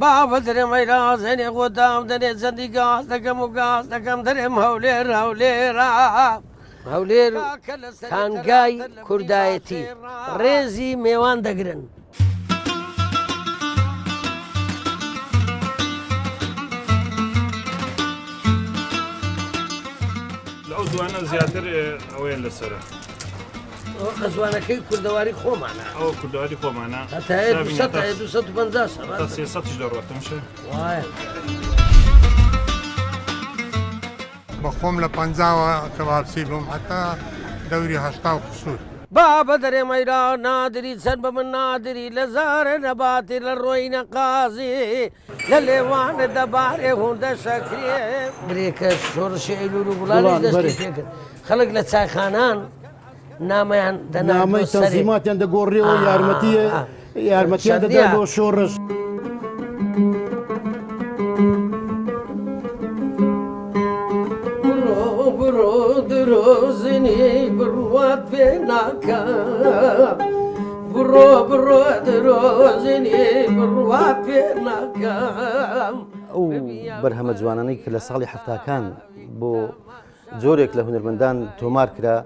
بابە درێمەی رازێنێ خۆتام دەنێ چەندی گاز دەکەم و گاز دەکەم دەرێم هەولێر هەولێرە هەولێر تانگای کوردایەتی ڕێزی میێوان دەگرن. ئەو دوانە زیاتر ئەوەیە لەسرە ئەزوانەکەی کوردەواری خۆمانە ئەو کوردەواری خۆمانە هەتایە 250 تا 300 دەڕاتمشە وایە بە خۆم لە 50 کەبابچی بووم حتا دەوری 80 قسوور. بابە دەرێمەیرا نادری چەند بە من نادری لە زارە نەباتی لە ڕۆی نەقازی لە لێوانە دەبارێ هوندە شەکرێ برێکە شۆڕشی ئەیلور و گوڵانی دەستی پێکرد خەڵک لە چایخانان نامەیان نامەی تەنزیماتیان دەگۆڕێەوە یارمەتیان دەدا بۆ شۆڕش. بڕۆ درۆزنی بڕوات پێ ناکەم بڕۆ درۆزنی بڕوات پێ ناکەم. ئەو بەرهەمە جوانانەی کە لە ساڵی هەفتاکان بۆ جۆرێک لە هونەرمەندان تۆمار کرا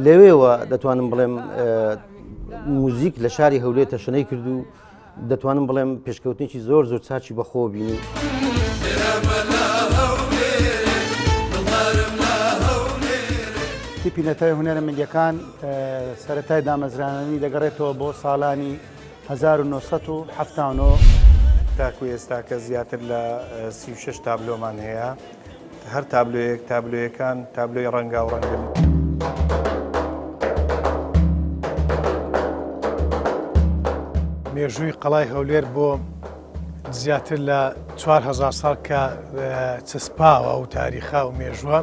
لەوێەوە دەتوانم بڵێم موزیک لە شاری هەولێر تەشەنەی کرد و دەتوانم بڵێم پێشکەوتنیی زۆر چاچی بەخۆ بینی. تیپینەتای هونەرمەندیەکان سەرەتای دامەزرانەی دەگەڕێتەوە بۆ ساڵانی 1970 تاکو ئێستا کە زیاتر لە 36 تابلۆمان هەیە هەر تابلۆیەک تابلۆیەکان تابلۆی ڕەنگا و ڕەنگن. مێژووی قەڵای هەولێر بۆ زیاتر لە 4000 ساڵ کە چسپاوە و تاریخا و مێژووە.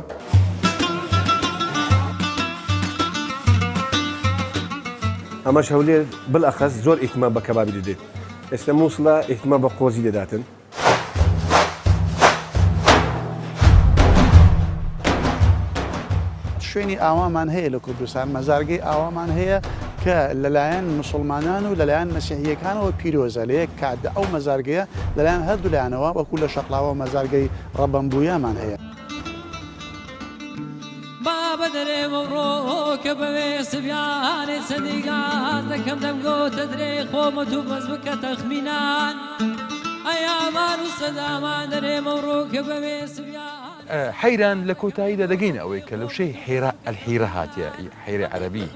ئەمەش هەولێر بڵئەخەس زۆر ئیحتیمام بە کەبابی دەدێت. ئێستا مووسڵە ئیحتیمام بە قۆزی دەداتن. شوێنی ئاوامان هەیە لە کوردستان مەزارگەی ئاوامان هەیە کە لەلایەن مسلمانان و لەلایەن مەسیحیەکانەوە پیرۆزە لە یەک کاتدا ئەو مەزارگەیە لەلایەن هەردوو لایەنەوە وەکو لە شەقڵاوە مەزارگەی ڕەبەمبوویەمان هەیە. بابە دەرێمە ڕۆ کە بەوێ سڤیانێ چەندی گاز دەکەم دەمگۆتە درێ خۆمە تو بەس بکە تەخمینان ئەیامان و سەدامان دەرێمە ڕۆ کە بەوێ سڤیان حەیران لە کۆتاییدا دەگەین ئەوەی کە لەوشەی ئەلحیرە هاتیە حەیرە عەرەبی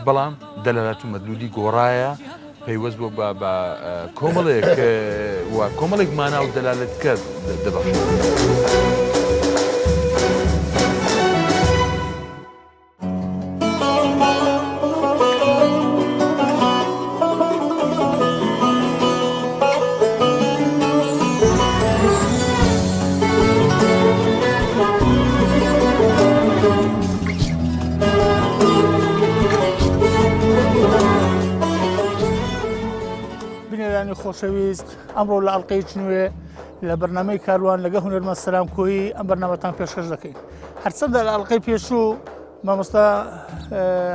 بەڵام دەلالات و مەدلولی گۆڕایە پەیوەست بۆ بە کۆمەڵێک و کۆمەڵێک مانا و دەلالەتکە دەبەخشێت. خۆشەویست ئەمڕۆ لە ئەڵلقەی نوێ لە بەرنامەی کاروان لەگە هونەرمەند سەلام کۆیی ئەم بەرنامەتان پێشکەش دەکەین. هەرچەندە لە ئەڵلقەی پێشوو مامۆستا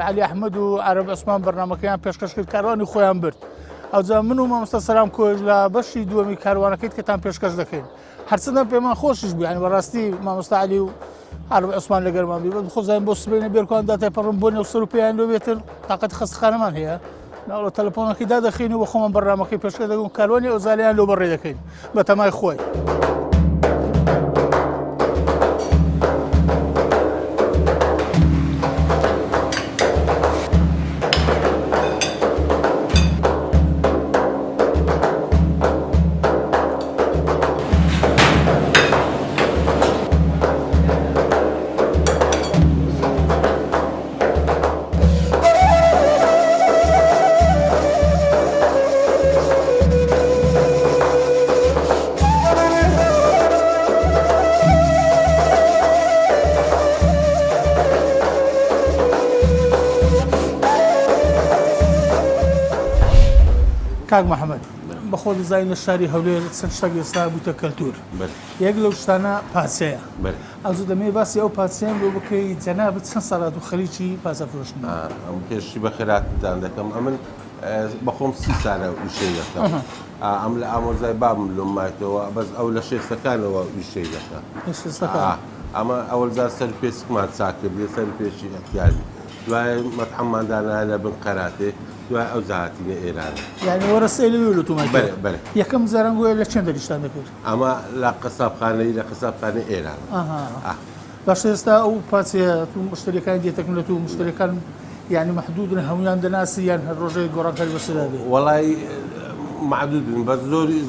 عەلی ئەحمەد و عەرەب عوسمان بەرنامەکەیان پێشکەش کرد کاروانی خۆیان برد. ئەوجا من و مامۆستا سەلام کۆی لە بەشی دووەمی کاروانەکەیت کەتان پێشکەش دەکەین. هەرچەندە پێمان خۆشش بوو یعنی بەڕاستی مامۆستا عەلی و عەرەب عوسمان لەگەرمان بی خۆزانین بۆ سبەینە بێرکۆان داتایپەڕم بۆ نێو سەر و پێیان لۆ بێتن تااقەتی خەستەخانەمان هەیە. ناوڵە تەلەفۆنەکەی دادەخین و بە خۆمان بەرنامەکەی پێشکەش دەکەین کاروانی ئەوزالیان لۆ بەڕێ دەکەین بە تەمای خۆی. کاک محەممەد بەخۆ دەزانین لە شاری هەولێر چەند شتێک ئێستا بووتە کەلتور یەک لەو شتانە پاسەیە ئەوزوو دەمێ باسی ئەو پاسیان بۆ بکەی جەنابەت چەند ساڵات و خەریکی پاسە فرۆشتن ئەم پێشی بە خێراتتان دەکەم ئەمن بەخۆم 30 سانە وشەی دەکەم ئەم لە ئامۆزای بابم لۆمایتەوە بەس ئەو لە شێستەکانەوە وشەی دەکە ئەمە ئەوەلزار سەر پێسکمان چاکرد بێ سەر پێشی ئەختیاری دوای مەتحەمماندانە لە بن قەراتێ دوای ئەو زاهاتینە ئێران یعنی وەرەسەی لەوێ لە تومای بەێ یەکەم زارانگۆی لە چەند دەریشتان دەکرد ئەمە لە قەسابخانەی لە قەسابخانەی ئێران باش ئێستا ئەو پاچێ تو مشتریەکان دێتەکەن لە تو مشتریەکان یعنی محدودن هەمویان دەناسی یان هەر ڕۆژەی گۆڕانکاری بەسەدا بێ وەڵی معدودن بەس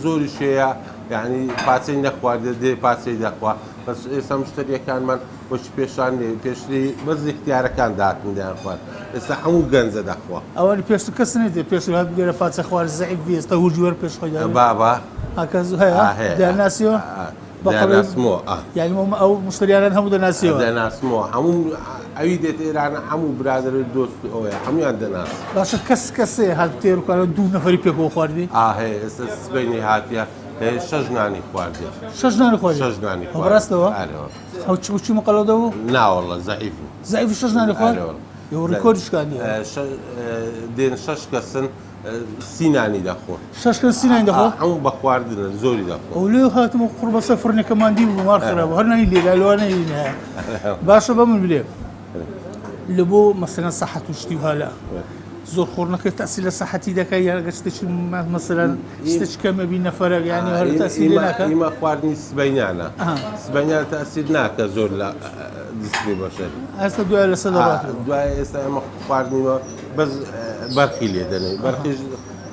زۆری شەیە یعنی پاچەی نەخواردە دێ پاچەی دەخوا بەس ئێستا مشتریەکانمان وەچ پێشان پێشتری بەس اختیارەکان داتن دەیان خوارد ئێستا هەموو گەنجە دەخوا ئەوانی پێشتر کەس نێتێ پێش هات بگەرە پاچە خوارد زەعیف بێ ئێستا هوجوەر پێش خۆی بابا هەکەس هەیە دەناسیەوە دەناسمەوە یعنی ئەو مشتریانان هەموو دەناسیەوە دەناسمەوە هەموو ئەوی دێت ئێرانە هەموو برادر دۆست ئەوەیە هەمویان دەناس باشە کەسێ هات تێروکانە دوو نەفەری پێکەوە خواردی هەیە ئێستا سبەینی هاتیە 6 نانی خواردێ 6 نانی خواردی 6 نانی بەڕاستەوە ئەو چی مقەڵەدەوە ناوەڵە زەعیف زەعیف 6 نانی خوارد ڕیکۆردیشکاندی دێن 6 کەسن سینانی دەخۆن 6 کەس سینانی دەخۆن هەموو بە خواردنە زۆری دەخۆن ئەو لێ هاتمە قوڕ بەسە فڕنێکەماندی بوو مار خراوە هەر نایی لێ لەوانەی باشە بە من بلێ لە بۆ مەسەلەن سەحەت و شتی هالا زۆر خۆڕنەکە تاسی لە سەحەتی دەکەی یاگە شتێکی مەسەلەن شتێک کەمەبی نەفەرە یانی هەر تاسی لێ ناکە ئیمە خواردنی سبەینیانە سبەینیان تاسیر ناکە زۆر لە جسمی بەشەری ئێستا دوای لە سەدەڕات دوای ئێستا ئەمە خواردنیوە بەس بەرخی لێ دەنێ بەرخیش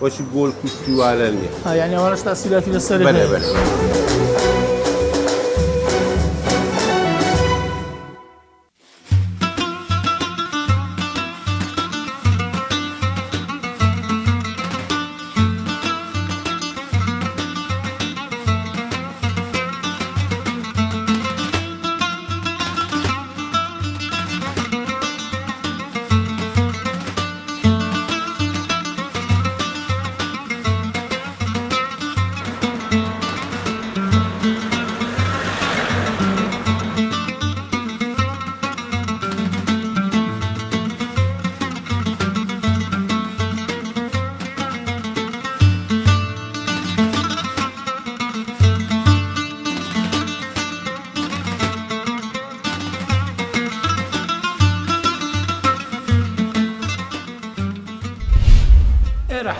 وەشی گۆڵ کوشتیوالە نییە یعنی ئەوانەش تاسیلاتی لەسەر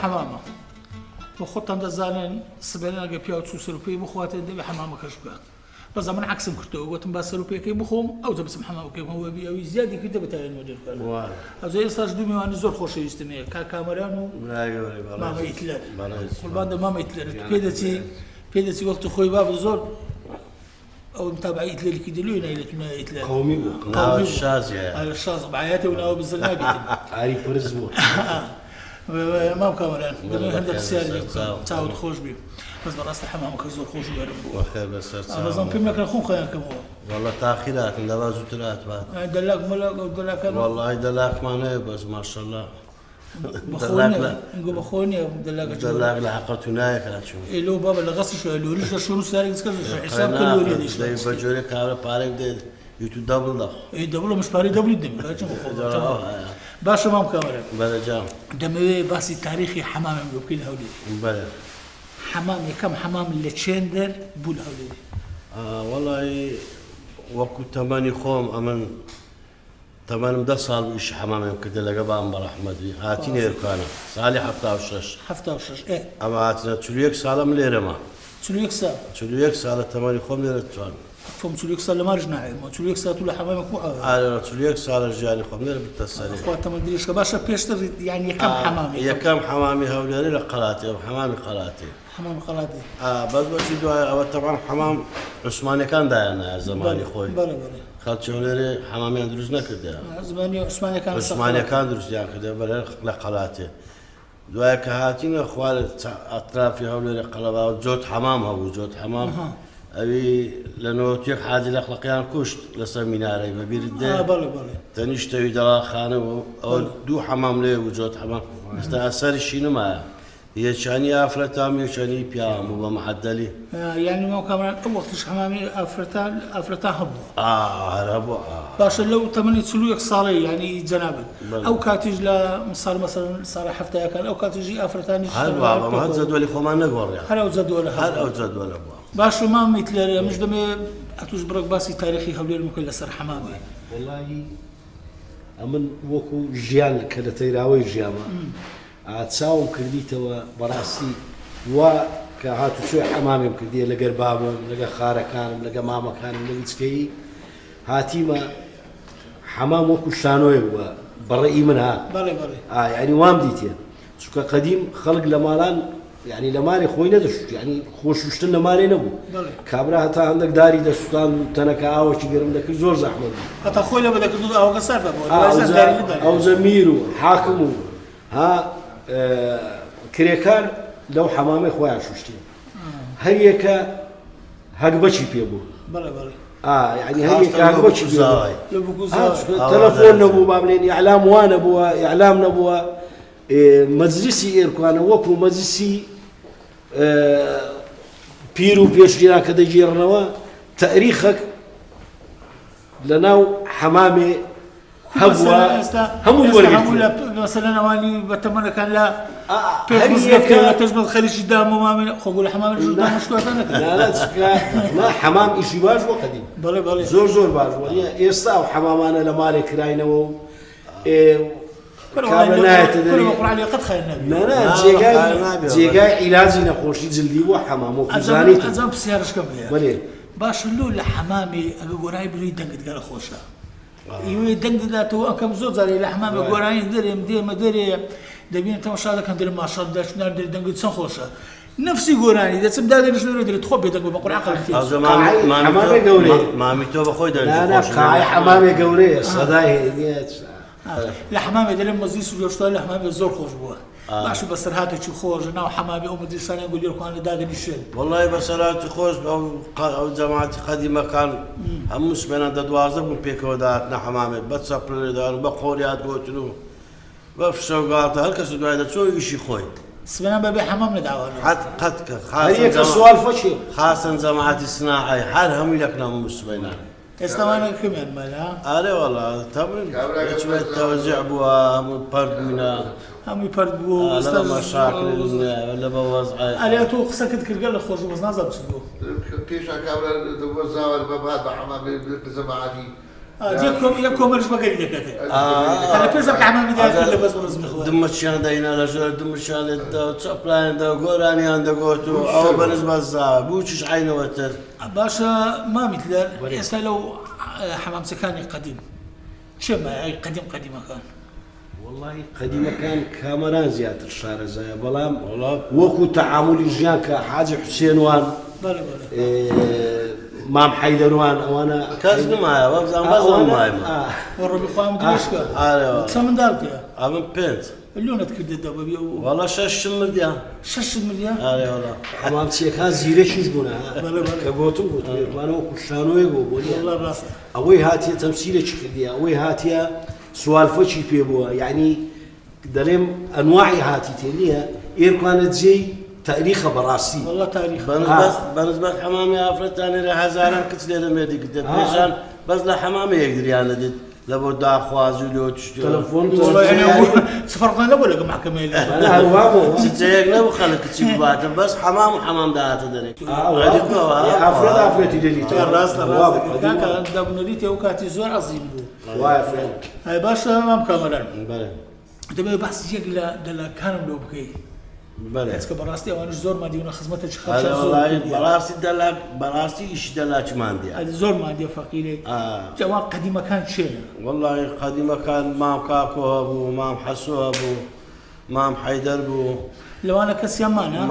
حمامە بۆ خۆتان دەزانن سبێنەگە پیا و چوو سەرپێی بخواتێ دەبێ حمامەکەش بکە بەزە من عکسم کردەوە گوتم با سەرپێەکەی بخۆم ئەو دەبسم حمامەکەی هەوەبی ئەوی زیادی کردە بەتایەن مەدەرکار ئەوزە ئێستاش دوو میوانی زۆر خۆشەویستم هەیە کامەران و مامە ئیتلەر قوربان دە مامە ئیتلەر پێدەچی وەختی خۆی بابە زۆر ئەو تابعی ئیتلەرێکی دەلوێ نایلێتونە ئیتلەر قەومی بوو شازیە شاز بەعایەتە و ناوە بزر نابێتن ئاری پرس بوو مام کامەران هەندێک پرسیاری چاوت خۆش بی بەس بەڕاستە حەمامەکە زۆر خۆش وەرم بوو بەزم پێم نەکرا خۆم خۆیان کەمەوە وەڵڵا تاخیراتن دەوا زووتر هاتبات دەلاک مەلاک ئەو دەلاکان وەڵڵای دەلاکمان هەیە بەس ماشەڵڵا بەخۆ نییە دەلاک لە حەقەت و نایە کاچوو ئێلۆ بابە لە غەسی شوێ لۆریش لە شۆر و سارێک حساب کە لۆری بە جۆرە کارە پارێک دێت یوتو دەبڵ دەخ دەبڵە مشپارەی دەبلی دەم باشە مام کامەرە بەرەجام دەمەوێت باسی تاریخی حەمامێک بۆ بکەین لە هەولێر بەرە حەمام یەکەم حەمام لە چێندەر بوو لە هەولێر وەڵی وەکو تەمەنی خۆم ئەمن تەمەنم 10 ساڵ ئیش حەمامێم کردە لەگە بام بەڕەحمەدی هاتینە ئێرکانە ساڵی 76 ئەمە هاتنە 41 ساڵم لێرەمە 41 ساڵە تەمەنی خۆم لێرە توان فم 41 سال لە مارج ناعێمەوە 41 سال تو لە حەمامێک ئارە 41 ساڵە ژیانی خۆم لێرە بتە سەری خواتەمە دریشکە باشە پێشتر یعنی یەکەم حەمامی هەولێری لە قەڵاتی حەمامی قەڵاتی حەمام قەڵاتی بەس بەچی دوای ئەوە تەبان حەمام عوسمانیەکان دایانە زمانی خۆی خەڵکی هەولێری حەمامیان دروست نەکردە عوسمانیەکان دروستیان کردە بەرە لە قەڵاتێ دوای کە هاتینە خوارد ئەطرافی هەولێری قەڵەباوە جۆت حەمام هەبوو جۆت حەمام ئەوی لە نۆتیەک حاجی لە خڵقیان کوشت لەسەر مینارەی بەبیرت دێ تەنیشتەوی دەڵاخانە ئەوە دوو حەمام لێ و جۆت حەمام ئێستا ئەسەریشی نمایە یەکانی ئافرەتام یەکانی پیاوام بوو بە معدەلی یعنی ما کامران ئەو وەختیش هەمامی ئافرەتان هەبوو هەرە بوو باشە لەو تەمەنی 41 ساڵی یعنی جەنابەت ئەو کاتیش لە ساڵ مەسەڵەن ساڵی هەفتەیەکان ئەو کاتیژی ئافرەتانیش هەر جەدوەلی خۆمان نەگۆڕیان هەر ئەو جەدوەلە هەر ئەو جەدوەلە بووە باش مامیت لێرە ئەمەش دەمێ ئەتوش بڕێک باسی تاریخی هەولێر بکەین لەسەر حەمامێ وەڵاهی ئەمن وەکو ژیان کە لە تەیراوەی ژیامە چاوم کردیتەوە بەڕاستی وا کە هاتوچۆی حەمامێم کردیە لەگەر بابم لەگە خارەکانم لەگە مامەکانم لە وچکەی هاتیمە حەمام وەکو شانۆیە بووە بەڕێی من هات یعنی وام دیتێ چونکە قەدیم خەڵک لە ماڵان یعنی لە مارێ خۆی نەدەشت یعنی خۆشوشتن لە مارێ نەبوو کابرا هەتا هەندێک داری دەسوستان و تەنەکە ئاوەکی گەرم دەکرد زۆر زەحمەت بوو هەتا خۆی لە بەدەکرد ئاوەکە سەر ئەوزە میر و حاکم و ها کرێکار لەو حەمامەی خۆیان شوشتی هەر یەکە هەگبەچی پێ بوو يعني هي كاغوتش تلفون نبوه بعملين اعلام وانا بوا اعلام نبوه مجلسي إيركوانا وكو مجلسي بيرو بيشجينا كده جيرنوا تاريخك لناو حمامي هبوا هم الورقة مثلا اواني بتمنى كان لا لا تجمد خليج قدام وما خقول حمام قدام مش لا ما حمام شيء باج وقديم بلي زور باج يستاو حمامانا لمالك راينا و كابناية تدري كل عليه قد خيرنا لا جيجاي علاجي نخوشي جلدي وحمام وكزاني أزام بسيارش كم هي باش اللول لحمامي أبي وراي بري دنقت قال خوشة يوي دنقت ذاته أكم زود زاري لحمامي وراي دري مدري دبين تمشى هذا كان دري ما شاء الله داش نار دري دنقت سن خوشة نفسي قراني إذا سمدا دري شنو دري تخوب يدق بقول عقل كثير حمامي قوري مامي تو بخوي دري لا قاعي حمامي قوري صداي لحمامي دلم مزيس وجوشتال لحمامي زور خوش بوا باشو بسرهاتي شو خوش ناو حمامي أو مدرسان يقول لكم أنا داغن الشيل والله بسرهاتي خوش أو جماعتي قديمة كان هم مسمينا دوازر من بيكو داتنا حمامي بتصبر دار بقوريات قوتلو بفشوقات هلكس دوايدا شو يشي خوي سمعنا بابي حمام ندعوه قدك خاصة سؤال فشي خاصة جماعتي الصناعي حال هم لكنا مسمينا استوانا كمان مالا أري والله تمام شوية توزيع بوا برد منا هم يبرد بوا لا مشاكل ولا بوظ أري تو سكت كرجال خوش بس نازل بسدو كيف كابلا دوزا والبابات بحمام بزماعتي يكون مرش بقري دكتة أنا بيزك حمام بداية كله بس برز مخوان دمشان داينا لجور دمشان دا تسبلاين دا غوراني عند غوتو أو بالنسبة للزا بوشش عينه وتر باشا ما مثل هسه لو حمام سكاني قديم شو ما قديم كان والله قديم كان كاميران زيادة الشارع زي بلام وكو تعامل جيان كحاج حسين وان مام حيدروان وانا كازن معايا وابزان بزن معايا والربي قام دمشق سمن دالك يا امن بنت اللون تكدد دبابي والله شش مليان والله حمام كان زيرش يجبونا كبوتو وانا وكشانو يغو والله راس اوي هاتي تمثيله شكدي اوي هاتي سؤال فشي بيبو يعني دلم انواع هاتي تليها اير كانت زي تاريخ براسي والله تاريخ بالنسبة حمامي أفرتاني لهزارا كتلة لمدي قدام بيجان بس لحمامي يقدر يعني دد لابد دا خوازي لو تشتري تلفون والله يعني سفرقنا لا ولا مع كمال لا هو تجيك لا وخلك تشوف بعد بس حمام ده تدري أفرت دليل راس كان دبنوليتي وكاتي زور عظيم بو هاي باشا ما مكملان دابا بحث يجي لا كانوا لو بكي بله اسكو براستي وانا زور ما ديونا خدمته هذا والله براستي ايش دلاك ما عندي هذا زور ما عندي فقيري جواب قديمه كان شيء والله قديمه كان مام كاكو ابو مام حسو ابو مام حيدر ابو لو انا كسيان معنا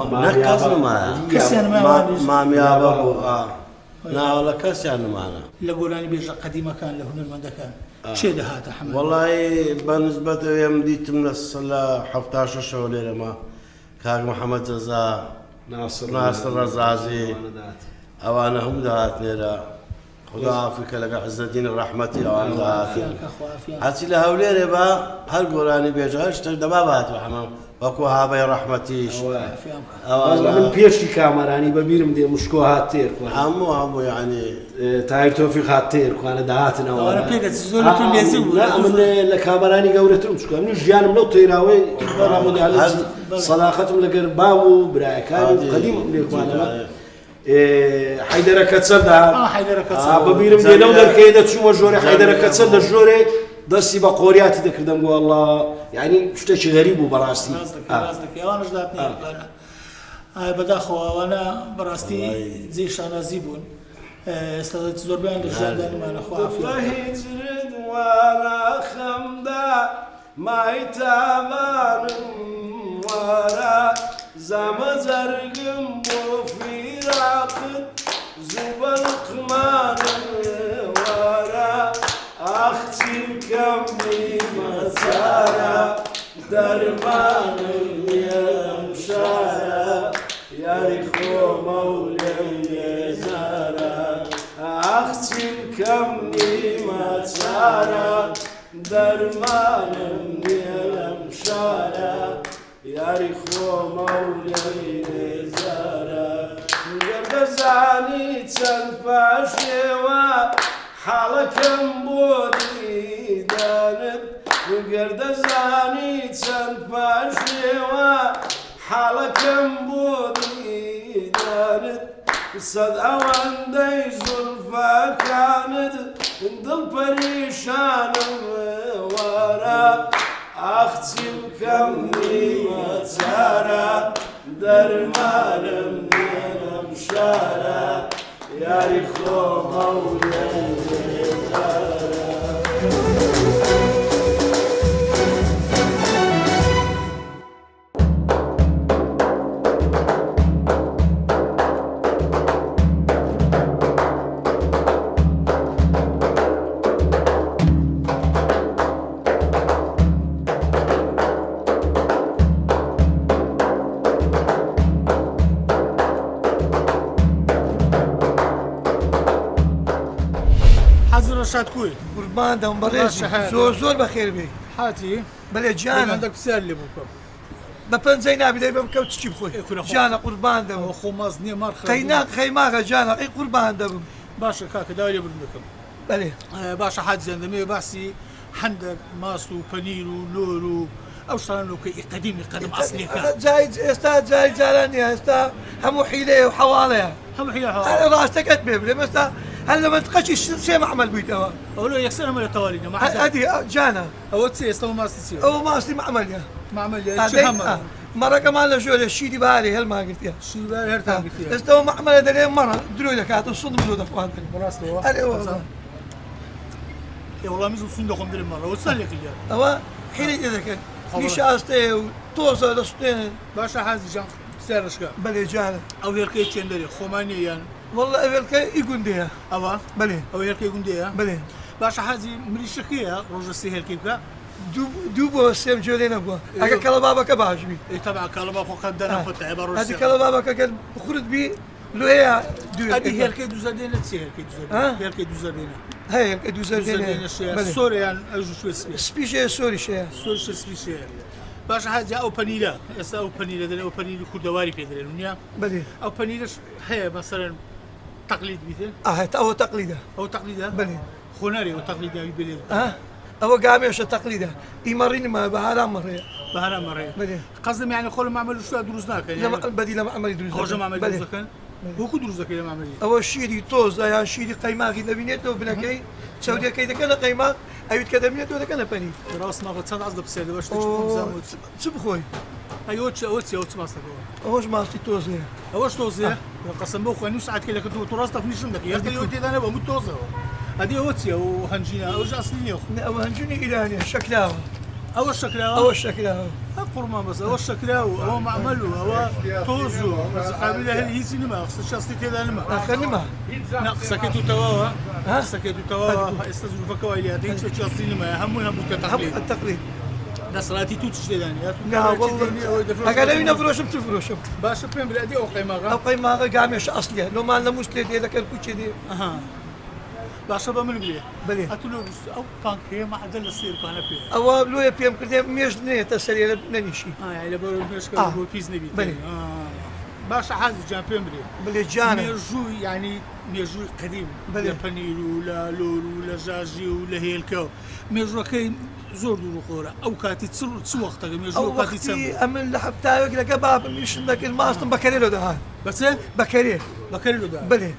كسيان معنا مام يا ابو لا ولا كسيان معنا لقول انا بيجا قديمه كان له من كان شيء ده هذا حمد والله بالنسبه يوم ديت من الصلاه 11 شهر لما كان محمد رضا ناصر رزازي أوانا هم دهاتني لا خدا عافيك لك عز الدين الرحمتي أوانا دهاتني هاتي لهولي ربا هل قراني بيجا هشتر دبابات وحمام وەکو هاوڕێی ڕەحمەتیش من پێشی کامەرانی بەبیرم دێ مشکۆ هات تێر هەموو یعنی تایر تۆفیق هات تێر کوانە داهاتنەوە من لە کامەرانی گەورەترم چکە من ژیانم لەو تێراوەی سەلاقەتم لەگەر بام و برایەکانی قەدیم لێکوانەوە حیدەرە کەچەلدا بەبیرم دێ لەو دەرکەی دەچوومە ژۆرە حیدەرە کەچەل لە ژۆرێ دەستی بە قۆریاتی دەکردم بۆ والله یعنی شتێکی غەریب بوو بەڕاستی بەداخەوەوانە بەڕاستی جێی شانازی بوون ئێستا زۆربیان لە ژیاندانیمانەخوا هیجردوانە خەمدا مای تاوانم وارە زەمە جەرگم بۆ فیراقت زوبەڵقمانم وارە ئاخچیکەم نیمەچارە دەرمانم لێم شارە یاری خۆمە و لێم لێزارە ئاخچیکەم نیمەچارە دەرمانم لێم شارە یاری خۆمە و لێم لێزارە گەردەزانی چەند پاشێوە حاڵەکەم بۆ دیدانت گەردەزانی چەند پاشێوە حاڵەکەم بۆ دیدانت سەد ئەوەندەی زولفەکانت دڵ پەریشانم وارە ئاخچی بکەم نیمەچارە دەرمانم لێم شارە یاری خۆمە و لێم لێزارە ڕەشاد کوی قوربان دەم بەڕێز زۆر زۆر بەخێر بێ هاتی بەڵێ گیانە پرسیار لێ بکەم بە پەنجەی نابێ بەم کەوت چی بخۆی گیانە قوربان دەم خۆماز نییە مار قەیناق خەیماغە گیانە ئەی قوربان دەبم باشە کاکە داوای لێ بکەم بەڵێ باشە حاجیان دەمێ باسی هەندێک ماست و پەنیر و نۆر و ئەو شتانەکەی قەدیمی قەدم ئەسلێکە ئێستا جای جاران نیە ئێستا هەموو حیلەیە و حەواڵەیە هەموو حیلە ڕاستەکەت بێ بڵێ ئێستا هەر لە منطقەی سێ معمەل بوویتەوە ئەو لە یەکسەر هەمە لە تەواوینە ئەدی جانە ئەوە چی ئێستا ماستی چی ئەوە ماستی معمەلیە معمەلیە مەڕەکەمان لە ژۆرە شیری بارێ هەلماگرتیە شیری بارێ هەرتان گرتیە ئێستاەوە معمەلە دەرێ مەڕە درۆی دەکات و سوند زۆر دەخواردن ڕاستەوە وەڵامی زوو سوند دەخۆم درێ مەڕەوە چەند لێکیە ئەوە حیلی دەکەن نیشاستەیە و تۆزە دەستێنن باشە حازی جان پرسیارشکە بەلێ جانە ئەو هێرکەی چێن دەرێ خۆمانیە یان والله ئەوێرکە ئیگوندەیە ئەوە بەلێ ئەو هێرکەی گوندەیە بەلێ باشە حازی مریشەکەیە ڕۆژە سێ هێرکەی بکە دوو بۆ سێم جۆرێ نەبووە ئەگە کەڵە بابەکە باش بی تەبع کەڵە با خۆ دەنا خۆتە بە ڕۆژ ئەدی کەڵە بابەکە گەر بخورت بی لێیە ئەدی هێرکەی دووزە دێنە چی هێرکەی دووزە دێنە هەیە دووزە دێنە سۆریان ئەو سپیشەیە سۆریشەیە سۆریش سپیشەیە باشە حاجی ئەو پەنیرە ئێستا ئەو پەنیرە دەرێ ئەو پەنیری کوردەواری پێ دەرێن نییە بەێ ئەو پەنیرش هەیە بەسەرن تەقلید بیتن ئەوە تەقلیدە ئەو تەقلیدە بەێ خۆناری ئەو تەقلیداوی بێت ئەوە گامێشە تەقلیدە ئیمەڕینمە بەهاران مەڕەیە بەهاران مەڕەیە قەزم یعنی خۆ لە مامەل شوە دروست ناکەن بەدی لە مەعمەلی دروست خۆشە مامەل دروست دەکەن وەکو دروست دەکەی لە مامەلی ئەوە شیری تۆزە یان شیری قەیماغی دەبینێتەوە بنەکەی چاودەکەی دەکەنە قەیماغ ئەویت کە دەبینێتەوە دەکەنە پەنیر ڕاست ماغە چەند ئاز دەپسێت دەبەش چ بخۆی ئەوە ئەوە چی ئەو چ ماستەکەەوە ئەوەش ماستی تۆزەیە ئەوەش تۆزەیە قەسم بۆ خوێن و سعاتکە لەکردەوە تو ڕاست تەفنیشم دەکەی یەکەوە تێدانە بە موت تۆزەوە ئەدی ئەوە چیە و هەنجینە ئەوش ئەسلی نیە ئەوە هەنجونی ئیرانیە شەکراوە ئەوە شەکراوە ئەوە شەکراوە قورمان بەس ئەوە شەکراوە ئەوە معمەل و ئەوە تۆز و قابل لە هەلی هیچی نما شەستی تێدا نما ئەخە نما قسەکەی تو تەواوە قسەکەی تو تەواوە ئێستا زولفەکەوە لێدە هیچ شەستی نما هەمووی هەبوو تەقلید دەسەڵاتی تو چ دێدانی ئەگەر ئەوی نەفرۆشم چ فرۆشم باشە پێم برادی ئەو قەیماغە ئەو قەیماغە گامێش ئەسلیە نۆمان لە مووس لێ دێ دەکەن کوچێ دێ باشە بە من بێ بڵێ ئەتولۆ ئەو پانکێ مەعدە لە سێرپانە پێ ئەوە لۆیە پێم کردێ مێژ نێتە سەرێ لە نەنیشی لە بەرە مێشکە بۆ پیس نەبی باشە حەزی جان پێم برێ بڵێ جانە مێژووی ینی مێژووی قدیم لە پەنیر و لە لۆر و لە ژاژی و لە هێلکە مێژوەکەی زۆر دوور و قۆرە ئەو کاتی چ وەختەکە مێژوو کاتی چەند ئەمن لە هەفتاوێک لەگە بابم میشن دەکرد ماستم بەکەرێ لە دەهات بەچێ بەکەرێ لە دەهات بڵێ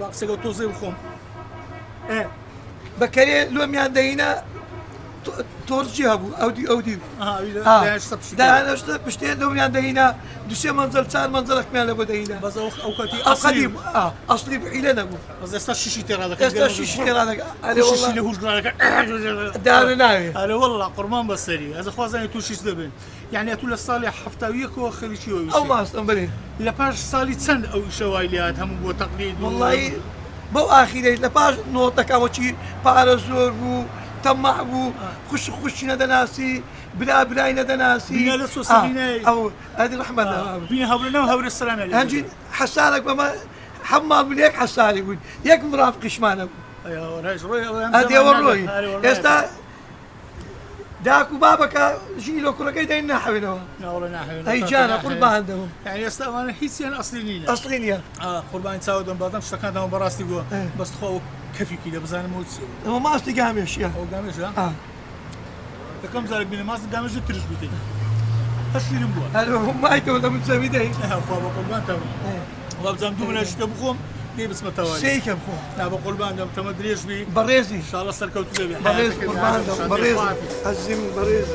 باقسەکە تۆزێ بخۆم بەکەرێ لۆمیان دەهینە تۆرجی هەبوو ئەودی داهێناشتە پشتێ لۆمیان دەهینە دوسێ مەنزەر چار مەنزەرەکمیان لە بۆ دەهینە بەس ئەو کاتی ئەسلی بحیلە نەبوو بەس ئێستا شیشی تێرا دەکەن ئێستا شیشی تێرا دەکەن لە هوشگرانەکە دارە ناوێ ئەرێ وەڵڵا قوربان بەسەری ئەزە خوازانێت تووشیش دەبن یعنی تو لە ساڵی هەفتاویەکەوە خەریکیەوە ئەو ماستم بڵێ لە پاش ساڵی چەند ئەو شەوای لات هەموو بۆ تەقلید وڵی بەو ئاخیرەی لە پاش نۆتەکەوەچی پارە زۆر بوو تەماع بوو خوشی نەدەناسی برای نەدەناسی ئەو ئەدی ڕەحمەت بینە هەورەنەوە هەورە سەرانە هەنجی حەسارێک بەمە هەممال بوون یەک حەساری بوون یەک مراف قیشمانە بوو ئەدێوە ڕۆی ئێستا داک و بابەکە ژی لۆ کوڕەکەی دەین ناحەوێنەوە ئەی جانە قوربان دەبم ئێستا ئەوانە هیچیان ئەسلی نینە ئەسلی نییە قوربانی چاوە دەم بادەم شتەکانەوە بەڕاستی بووە بەستخوا کەفیکی لە بزانم ئەمە ماستی گامێشیە ئەو گامێشە دەکەم زارێک بینە ماست گامێژە ترش بیتێ هەشیرم بووە مایکەوە دەمن چەوی دەی خوا بە قوربانتەوە وابزانم دوو منەشتە بخۆم دێ بچمەتەوە سێکەم خۆ نا بە قوربان دەم تەمە درێژ بی بەڕێزی ئینشاڵڵا سەرکەوتو دەبێ بەڕێز قوربان دەم بەڕێز عەزیزم بەڕێز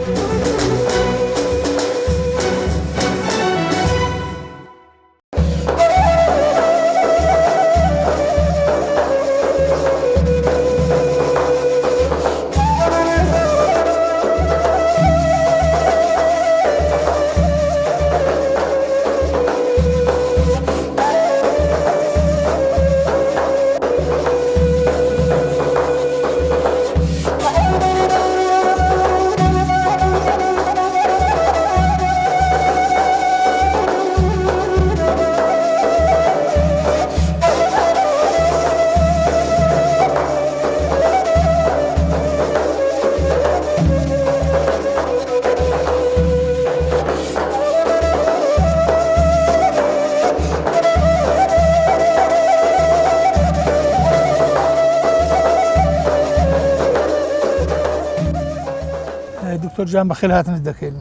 دکتۆر جان بەخێر هاتنت دەکەین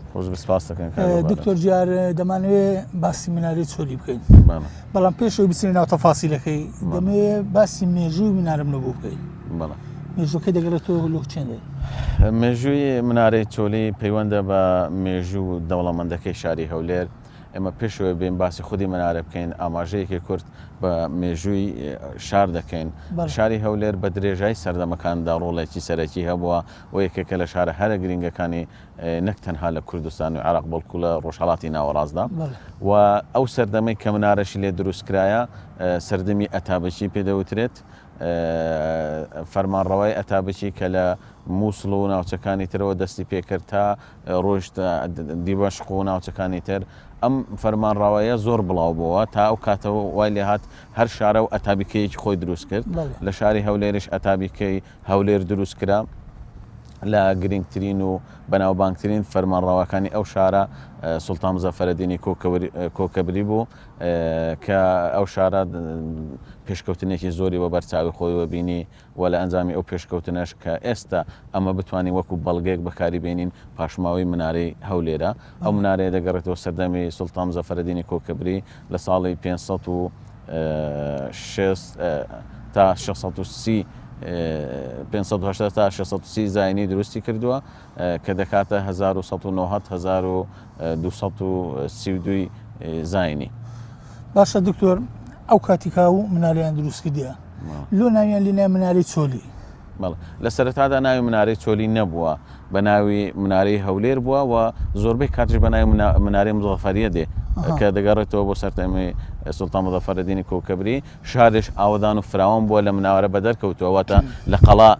دکتۆر جار دەمانوێت باسی منارەی چۆلی بکەین بەڵام پێشەوەی بچین ناو تەفاسیلەکەی دەمەوێت باسی مێژووی منارە منەبوو بکەین مێژووەکەی دەگەرێتەوە لۆ چێندێ مێژووی منارەی چۆلی پەیوەندە بە مێژوو دەوڵەمەندەکەی شاری هەولێر ئێمە پێشەوە بێن باسی خودی منارە بکەین ئاماژەیەکی کورت بە مێژووی شار دەکەین شاری هەولێر بە درێژای سەردەمەکاندا ڕۆڵێکی سەرەکی هەبووە و یەکێکە لە شارە هەرە گرنگەکانی نەک تەنها لە کوردستان و عێراق بەڵکو لە ڕۆژهەڵاتی ناوەڕاستدا و ئەو سەردەمەی کە منارەشی لێ دروستکرایە سەردەمی ئەتابەچی پێدەوترێت فەرمانڕەوای ئەتابەچی کە لە مووسڵ و ناوچەکانی ترەوە دەستی پێکرد تا ڕۆژ دیبەشق و ناوچەکانی تر ئەم فەرمانڕاوایە زۆر بڵاو بووە تا ئەو کاتەوە وای لێ هات هەر شارە و ئەتابیکەیەکی خۆی دروست کرد لە شاری هەولێرش ئەتابیکەی هەولێر دروست کرا لە گرنگترین و بەناوبانگترین فەرمانڕاوەکانی ئەو شارە سوڵتان مزەفەرەدینی کۆکەبری بوو کە ئەو شارە پێشکەوتنێکی زۆری وە بەرچاوی خۆیوە بینی و لە ئەنجامی ئەو پێشکەوتنەش کە ئێستا ئەمە بتوانین وەکو بەڵگەیەک بەکاری بێنین پاشماوەی منارەی هەولێرە ئەو منارەیە دەگەڕێتەوە سەردەمی سوڵتان مزەفەرەدینی کۆکەبری لە ساڵی 500 تا 630 580 تا 630 زاینی دروستی کردووە کە دەکاتە 1932 زاینی. باشە دکتۆر ئەو کاتیکا و مناریان دروستکردیە لۆ ناویان لێنای مناری چۆلی لە سەرەتادا ناوی منارەی چۆلی نەبووە بە ناوی منارەی هەولێر بووە و زۆربەی کاتش بە ناوی منارەی مزەفەریە دێ کە دەگەڕێتەوە بۆ سەرتەمەی سوڵتان مەظەفەرەدینی کۆکەبری شارێش ئاوادان و فراوان بووە لە مناوەرە بە دەرکەوتووە واتە لە قەڵا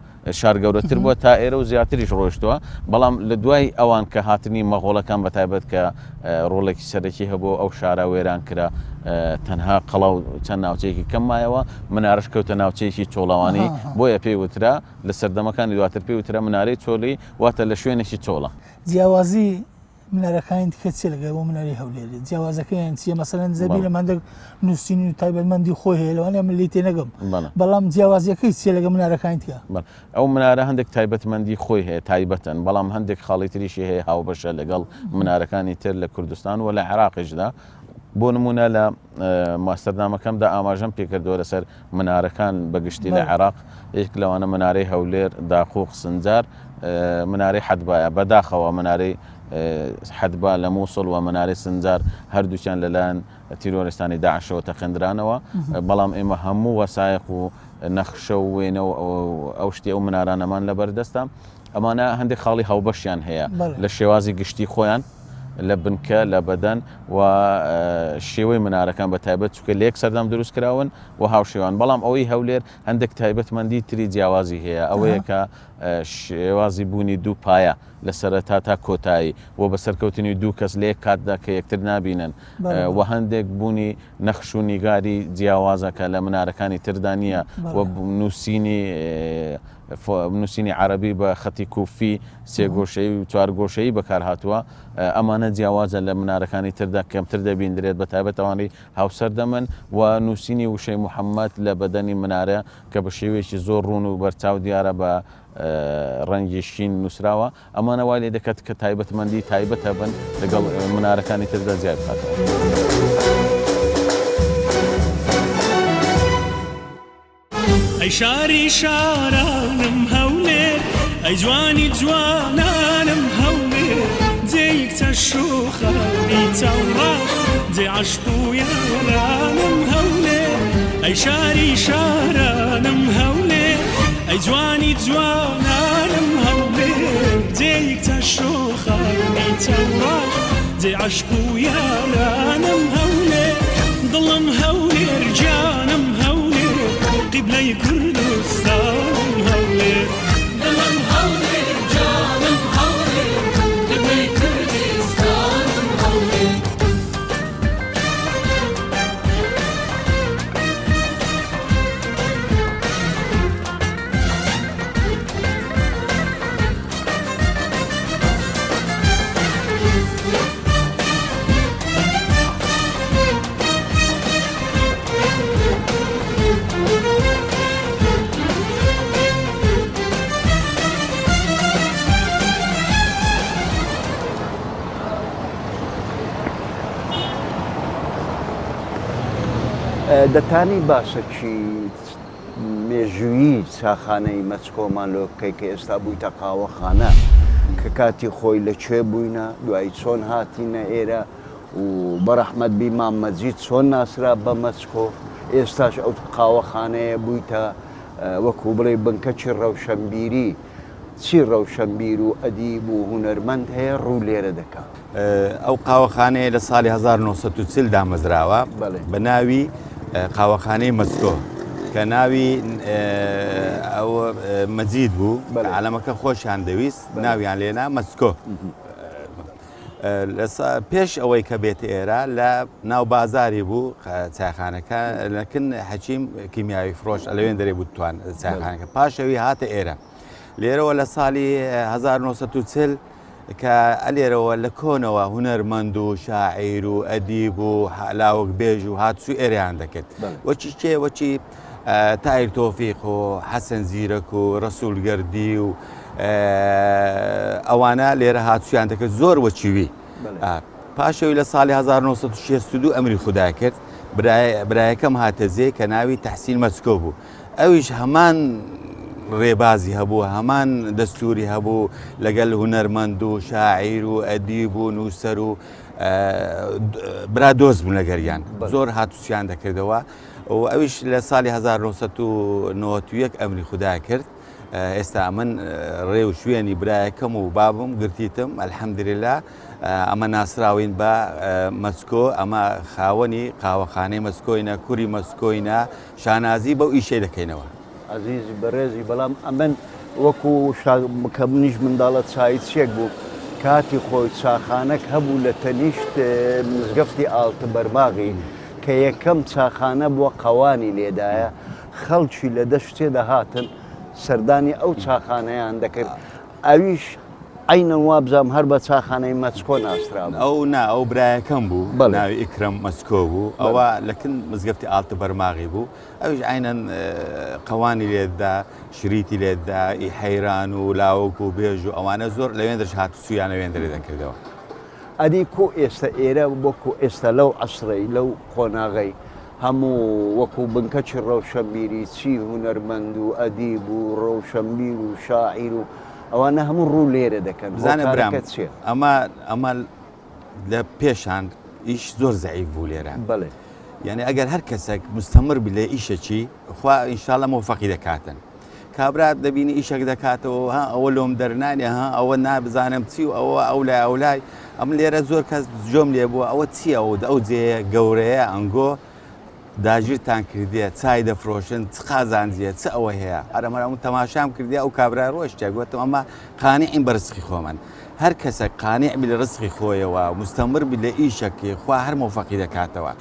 شار گەورەتر بووە تا ئێرە و زیاتریش ڕۆیشتووە بەڵام لە دوای ئەوان کە هاتنی مەغۆڵەکان بەتایبەت کە ڕۆڵێکی سەرەکی هەبوو ئەو شارە وێران کرا تەنها قەڵا و چەند ناوچەیەکی کەم مایەوە منارەش کەوتە ناوچەیەکی چۆڵەوانی بۆیە پێی وترا لە سەردەمەکانی دواتر پێی وترا منارەی چۆڵی واتە لە شوێنێکی چۆڵە جیاوازی منارەکانی دیکە چێ لەگەڵ بۆ مناری هەولێر جیاوازەکەیان چیە مەسەلەن زەبی لە مندێک نووسین و تایبەتمەندی خۆی هەیە لەوانە من لی تێ نەگەم بەڵام جیاوازیەکەی چیە لەگە منارەکانی دیکە ئەو منارە هەندێک تایبەتمەندی خۆی هەیە تایبەتەن بەڵام هەندێک خاڵی تریشی هەیە هاوبەشە لەگەڵ منارەکانی تر لە کوردستان و لە عێراقیشدا بۆ نمونە لە ماستەرنامەکەمدا ئاماژەم پێکردەوە لەسەر منارەکان بەگشتی لە عێراق یەک لەوانە منارەی هەولێر داخوق سنجار منارەی حەدبایە بەداخەوە منارەی حەدبا لە مووسڵ و منارەی سنجار هەردووچیان لەلایەن تیرۆریستانی داعشەوە تەقێنرانەوە بەڵام ئێمە هەموو وەسایق و نەخشە و وێنە و ئەو شتی ئەو منارانەمان لەبەردەستە ئەمانە هەندێک خاڵی هاوبەشیان هەیە لە شێوازی گشتی خۆیان لە بنکە لە بەدەن و شێوەی منارەکان بە تایبەت چکە لە یەک سەردەم دروست کراون و هاوشێوان بەڵام ئەوەی هەولێر هەندێک تایبەتمەندی تری جیاوازی هەیە ئەوەیە کە شێوازی بوونی دوو پایە لە سەرەتا تا کۆتایی و بە سەرکەوتنی دوو کەس لە یەک کاتدا کە یەکتر نابینن و هەندێک بوونی نەخش و نیگاری جیاوازەکە لە منارەکانی تردا نییە و نووسینی عەرەبی بە خەتی کوفی سێگۆشەی و چوارگۆشەیی بەکار هاتووە ئەمانە جیاوازە لە منارەکانی تردا کەمتر دەبیندرێت بە تایبەتەوانی هاوسەر دەمن و نووسینی وشەی موحەممەد لە بەدەنی منارە کە بە شێوەیەکی زۆر ڕوون و بەرچاو دیارە بە ڕەنگی شین نووسراوە ئەمانە وای لێ دەکات کە تایبەتمەندی تایبەتە بن لەگەڵ منارەکانی تردا زیاد بکاتەوە. ئەی شاری شارانم هەولێر ئەی جوانی جوانانم هەولێر جێیەک چە شوخەی چاوڕا جێ عەشق و یارانم هەولێر ئەی شاری شارانم هەولێر ئەی جوانی جوانانم هەولێر جێیەک چە شوخەی چاوڕا جێ عەشق و یارانم هەولێر دڵم هەولێر جانم هەولێر قبلەی کوردستان هەولێر دڵم هەولێر جانم هەولێر قبلەی کوردستان هەولێر دەتانی باسەکی مێژووی چاخانەی مەچکۆمان لۆ بکەی کە ئێستا بوویتە قاوەخانە کە کاتی خۆی لەکوێ بووینە دوایی چۆن هاتینە ئێرە و بەڕەحمەت بی مامەجید چۆن ناسرا بە مەچکۆ ئێستاش ئەو قاوەخانەیە بوویتە وەکو بڵێ بنکەچی ڕەوشەمبیری چی ڕەوشەمبیر و ئەدیب و هونەرمەند هەیە ڕوو لێرە دەکات. ئەو قاوەخانەیە لە ساڵی 1940 دامەزراوە بە ناوی قاوەخانەی مەچکۆ کە ناوی ئەو مەجید بوو عەلەمەکە خۆشیان دەویست ناویان لێنا مەچکۆ. پێش ئەوەی کە بێت ئێرە لە ناو بازاری بوو چایخانەکە لەکن حەکیم کیمیاوی فرۆش لەوێن دەرێ بوو توان چایخانەکە پاشەوی هاتە ئێرە لێرەوە لە ساڵی 1940 کە ئەلێرەوە لە کۆنەوە هونەرمەند و شاعیر و ئەدیب و لاوەک بێژ و هاتسوو ئێرەیان دەکرد وەچی چێ وەچی تایر تۆفیق و حەسەن زیرەک و ڕەسوولگەردی و ئەوانە لێرە هاتوویان دەکرد زۆر وەچیوی پاشەوی لە ساڵی 1962 ئەمری خوددا کرد برایەکەم هاتەزێ کە ناوی تەحسین مەچکۆ بوو ئەویش هەمان ڕێبازی هەبوو هەمان دەستوری هەبوو لەگەل هونەرمەند و شاعیر و ئەدیب و نووسەر و برا دۆست بوون لەگەریان زۆر هاتووسیان دەکردەوە و ئەویش لە ساڵی 1991 ئەمری خوددا کرد ئێستا من ڕێ و شوێنی برایەکەم و بابم گرتیتم ئەلحەمدولیلا ئەمە ناسراوین بە مەسکۆ ئەمە خاوەنی قاوەخانەی مەسکۆینە کوری مەسکۆینە شانازی بەو ئیشەی دەکەینەوە. عزیزی بەڕێزی بەڵام ئەمن وەکو کە منیش منداڵە چایت چێک بوو کاتی خۆی چاخانەك هەبوو لە تەنیشت مزگەفتی ئاڵتە بەرماغی کە یەکەم چاخانە بووە قەوانی لێدایە خەڵکی لە دەشت تێدەهاتن سەردانی ئەو چاخانەیان دەکرد ئەویش عینەن وابزانم هەر بە چاخانەی مەسکۆ ناسرا ئەو برایەکەم بوو ناوی ئیکرەم مەسکۆ بوو ئەوە لەکن مزگەفتی ئاڵتە بەرماغی بوو ئەویش عینەن قەوانی لێدا شریتی لێدا ئی حەیران و لاوەک و بێژ و ئەوانە زۆر لەوێندرش هات سویانە وێندرێ دەکردەوە. ئەدی کۆ ئێستا ئێرە وەکو ئێستا لەو عەسرەی لەو قۆناغەی هەموو وەکو بنکەچی ڕەوشەمبیری چی هونەرمەند و ئەدیب و ڕەوشەمبیر و شاعیر و ئەوانە هەموو ڕوو لێرە دەکەن بزانە برام ئەمە لە پێشان ئیش زۆر زەعیف بوو لێرە بڵێ یعنی ئەگەر هەر کەسێک مستەمر بی لێ ئیشەکی خوا ئینشاڵڵە مۆفەقی دەکاتن کابرات دەبینی ئیشێک دەکاتەوە ها ئەوە لۆم دەرنانێ ها ئەوە نابزانم چی و ئەوە ئەولای ئەولای ئەم لێرە زۆر کەس جۆم لێ بووە ئەوە چییە ئەو جێ گەورەیە ئەنگۆ داژیرتان کردیە چای دەفرۆشن چ قازانجیە چ ئەوە هەیە ئەرەمەرەمون تەماشام کردی ئەو کابرا ڕۆشتێ گوتم ئەمە قانیعین بە ڕزقی خۆمان هەر کەسێک قانیع بی لە ڕزقی خۆیەوە مستەمر بی لە ئیشەکەی خوا هەر مۆفەقی دەکاتەوە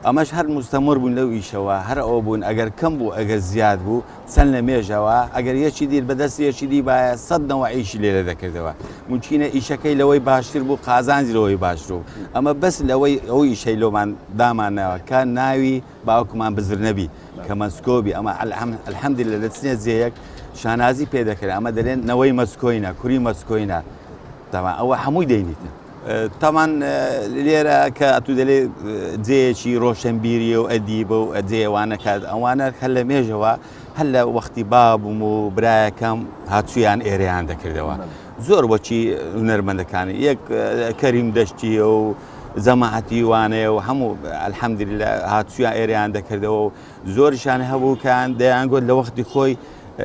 ئەمەش هەر مستەمر بوون لەو ئیشەوە هەر ئەوە بوون ئەگەر کەم بوو ئەگەر زیاد بوو چەند لە مێژەوە ئەگەر یەکی دیر بەدەست یەکی دی باە 100 ئیشی لێرە دەکردەوە ممکنە ئیشەکەی لەوەی باشتر بوو قازانجی لەوەی باشتر بوو ئەمە بەس لەوەی ئەو ئیشەی لۆمان دامانەوە کە ناوی باوکمان بزر نەبی کە مەسکۆبی ئەمە الحەمدوللە لە چنێ جێیەک شانازی پێ دەکرێت ئەمە دەڵێن نەوەی مەسکۆینە کوری مەسکۆینە تەمان ئەوە هەمووی دەینیتن تەمان لێرە کە ئەتو دەلێ جێیەکی ڕۆشنبیری و ئەدیبە و جێوانەکات ئەوانە هەر لە مێژەوە هەر لە وەختی بابووم و برایەکەم هاتوویان ئێرەیان دەکردەوە زۆر بۆچی هونەرمەندەکانی یەک کەریم دەشتی و زەماعەتی وانەیە و هەموو الحەمدوللە هاتوویان ئێرەیان دەکردەوە و زۆریشان هەبووکان دەیانگوت لە وەختی خۆی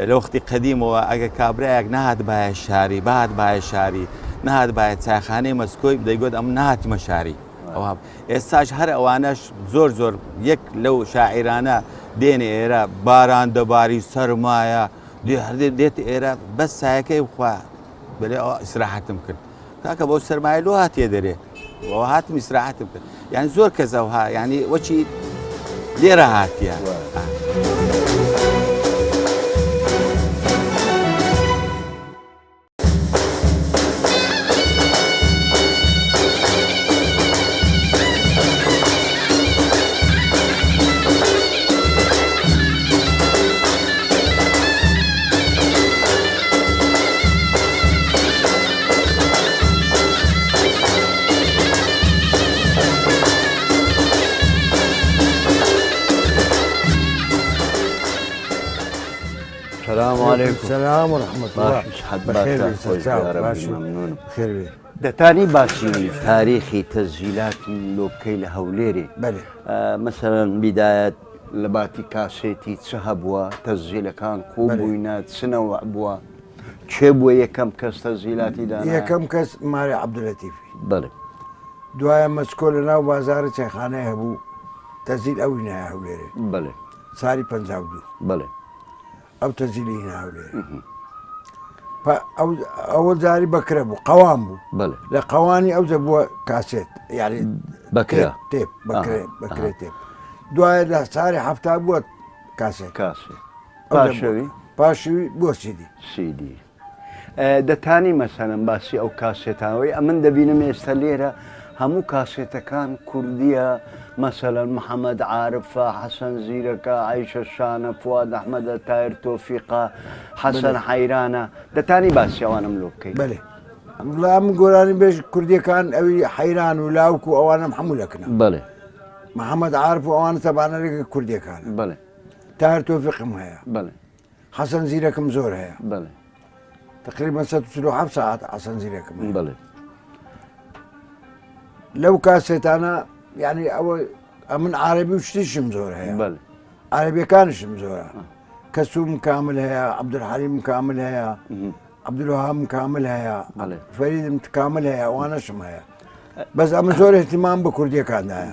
لە وەختی قەدیمەوە ئەگە کابراایەک نهات باە شاری بات باە شاری نهات باە چاخانەی مەسکۆی دەیگوت ئەم نهاتمە شاری ئەوە ئێستاش هەر ئەوانەش زۆر زۆر یەک لەو شاعیرانە دێنێ ئێرە باران دەباری سەرمایە دێت ئێرە بەس سایەکەی بخوا بەلێ ئەوە ئیسراحەتم کرد کاکە بۆ سەرمایە لۆ هاتیە دەرێ ئەوە هاتم ئیسراحەتم کرد یعنی زۆر کەسەوها ینی وەچی لێرە هاتیە. السلام عليكم. السلام ورحمة الله. بخير. دەتانی باسی تاریخی تەسجیلاتی لۆکەی لە هەولێرێ مەسەرەن بیدایەت لە باتی کاسێتی چ هەبووە تەسجیلەکان کۆبووینە چنەوە بووە کێ بووە یەکەم کەس تەسجیلاتی دانا یەکەم کەس ماری عەبدولەتیفی بەڵێ دوایە مەسکۆ لە ناو بازارە چایخانەی هەبوو تەسجیل ئەوی نایە هەولێرێ بەڵێ ساری 52 بەڵێ ئەو تەسجیلی هێنا هەولێرێ ئەوە جاری بەکرە بوو قەوان بوو لە قەوانی ئەوجە بووە کاسێت یعنی بەکرە تێپ بەکرێ تێپ دوایە لە ساری هەفتا بووە کاسێت پاشوی بۆ سیدی دەتانی مەسەنم باسی ئەو کاسێتاوەی ئەمن دەبینم ئێستا لێرە هەموو کاسێتەکان کوردیە مثلا محەممەد عارفە حەسەن زیرەکە عیشە شانە فواد ئەحمەدە تایر تۆفیقا حەسەن حەیرانە دەتانی باسیەوانم لۆ بکەیت بەێ لام گۆرانی بێژ کوردیەکان ئەوی حەیران و لاوک و ئەوانم هەموو لەکنە بڵێ محەممەد عارف و ئەوانە تەبانەرێکە کوردیەکان بڵێ تایر تۆفیقم هەیە بڵێ حەسەن زیرەکەم زۆر هەیە بڵێ تقریبا 147 ساعت حەسەن زیرەکەم بڵێ لەو کاسێتانە یعنی ئەوە ئەمن عربی و شتیشم زۆر هەیە عربیەکانشم زۆرە کەسوم کامل هەیە عەبدولحەلیم کامل هەیە عەبدولوهاب کامل هەیە فەریدم کامل هەیە ئەوانەشم هەیە بس ئەمە زۆر احتیمام بە کوردیەکاندایە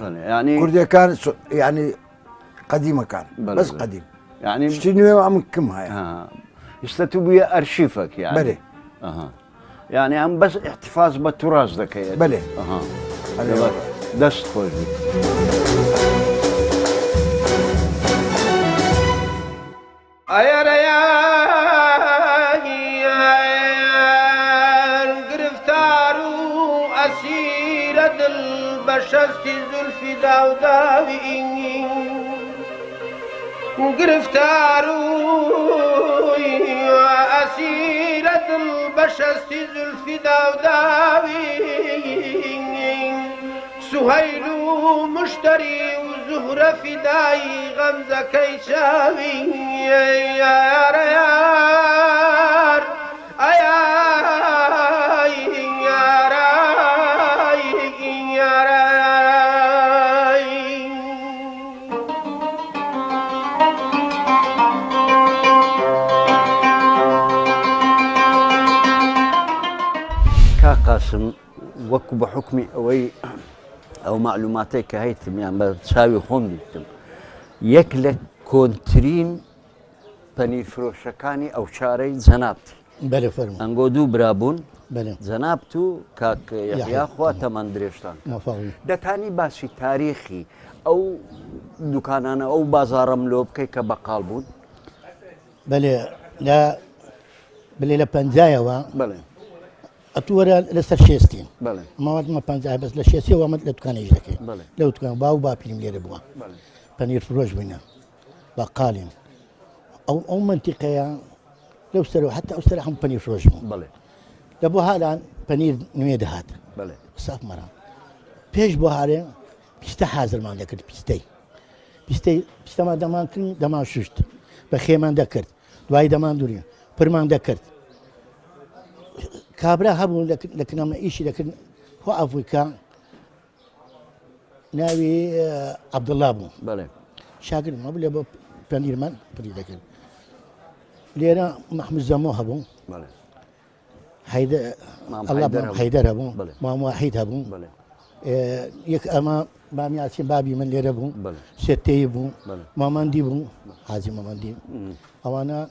کوردیەکان ینی قەدیمەکان بەس قەدیم يعني شتی نوێ ئەم کم هەیە يستتوبية أرشيفك يعني بلي يعني هم بس احتفاظ بالتراث ذكية بلي دست خوشي گرفتارو اسیرت البشستی زلفی داوداوی گرفتارو اسیرت البشستی زلفی داوداوی سهيل مشتري وزهرة فداي غمزة كيشاوي يا ريار أياي يا راي يا راي كقاسم وكو بحكمي أوي أو معلوماتي كهيتم يعني بتساوي خون ديتم يكلك كونترين بنير فروشكاني أو شاري زنابتي بله فرم أنقودو برابون بله زنابتو كاك يحيى خوا تمن دريشتان مفهوم ده تاني باسي تاريخي أو دكانانا أو بازار ملوب كي كبقال بون بله لا بله لا بنزايا بله أتورا لسر شيستين بله ما وقت ما بنزايا بس لشيستي وامد لتكان يجلكي بله لو تكان باو بابليم لير بوا بله بنير فروج بينا بقالين أو منطقة لو سروا حتى أستري هم بنير فروج بله لبو هذا بنير نويد هات بله صاف مرة بيش بو هذا بيستا حاضر ما ذكرت بيستا ما دمان كن دمان ششت بخيمان ذكرت دواي دمان دوريا برمان ذكرت كابرا هبون لكن أما إيشي لكن هو أفريقيا ناوي عبد الله بو بله شاكر ما بلي أبو بنير من بري ذكر لينا محمد زمو هبو بله حيدر الله حيدر هبو مام واحد هبو بله يك أما بام ياسين بابي من لير هبو ستي بو ماماندي بو هذه ماماندي أوانا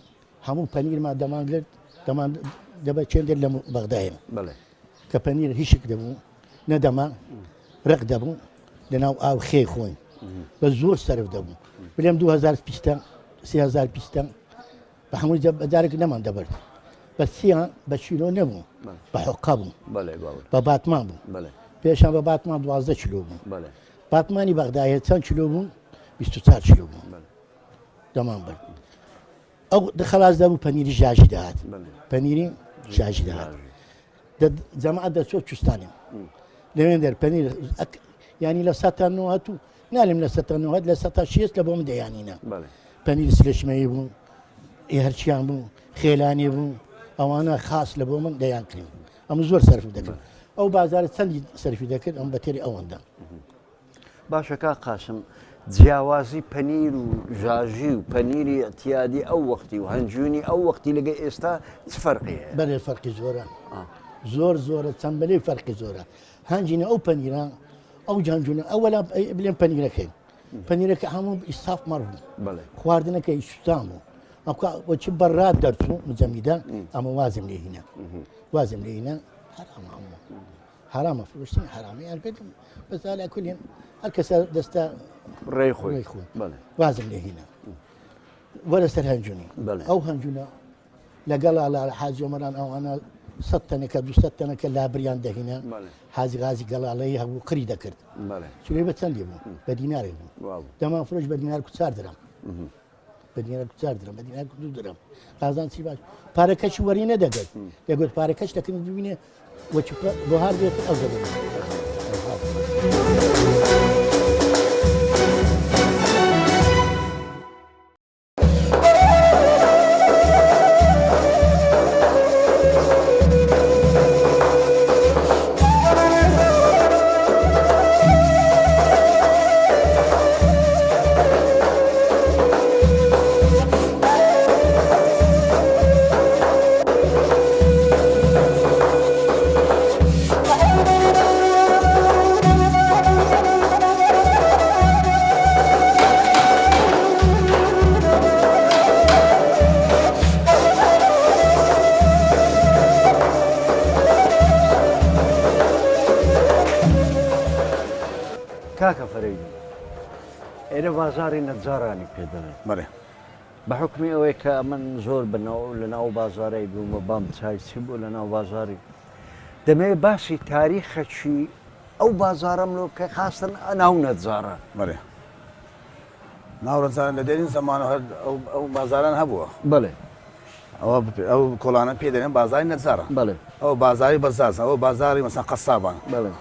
همو بنير ما دمان قلت دمان دبا چند لم بغداد بله كبنير هيشك دبو ندما رق دبو لناو او خي خوين بزور صرف دبو بلم 2000 بيستا 3000 بيستا بحمول دارك نمان دبرت بس سيان بشيلو نبو بحقابو بله بله بباتمان بو بله بيشان بباتمان 12 كيلو بو بله باتماني بغداد 10 كيلو بو 24 كيلو بو بله تمام بل او خلاص دبو بنيري جاجي دهات بنيري جاجي دهات جماعة ده صوت شستاني لين در بنير يعني لا ساتانو هاتو نعلم لا ساتانو هات لا ساتا شيس لبوم ده يعنينا بنير سلش ما يبو يهرشيان بو خيلاني بو او انا خاص لبوم ده يعنكم ام زور صرف دكر او بازار سندي صرف دكر ام بتري او عندهم باشا كا قاسم جیاوازی پنیر و ژاژی و پنیری اعتیادی ئەو وەختی و هەنجوونی ئەو وەختی لەگە ئێستا چ فەرقیە؟ بەێ فەرقی زۆرە زۆرە چەند بەلێ فەرقی زۆرە هەنجینە ئەو پەنیرە ئەو جانجوونە ئەوەلا بلێن پەنیرەکەی پەنیرەکە هەموو ئیساف مەڕ بوو خواردنەکە ئیشتان بوو ئەوچی بەڕات دەرچوو مجەمیدا ئەمە وازم لێ هینە وازم لێ هینە حرامە هەموو حرامە فرۆشتنی حرامە یان پێ بەزالە کولێن هەر کەسە دەستە ڕێخۆی وازم لێ هینە وەرە سەر هەنجوونی ئەو هەنجوونە لەگەڵا لە حاجی ئۆمەران ئەوانە 100 تەنەکە 200 تەنەکە لابریان دەهینە حاجی غازی گەڵاڵەیە هەبوو قری دەکرد چلێ بە چەندی بوو بە دینارێک بوو دەمان فرۆش بە دینار و 4 درەم بە دینار و 4 درەم بە دینار و 2 درەم قازان چی باش پارەکەشی وەری نەدەگەت دەگوت پارەکەش دەکەن ببینێ وەچ بۆ هەر بێت ئەو دەبێت ئێرە بازاری نەتجارانی پێ دەڵێن بەڵێ بە حکمی ئەوەی کە من زۆر لە ناو بازارەی بوومە بام چایچی بوو لە ناو بازاری دەمەوێت باسی تاریخەکی ئەو بازارم لۆ بکە خاستن ناو نەتجارە بەڵێ ناوڕەزاران لە دەرین زەمانە ئەو بازاران هەبووە بڵێ ئەو کۆڵانە پێ دەێن بازاری نەتجارە بڵێ ئەو بازاری بەزاز ئەوە بازاری مەسەن قەسابان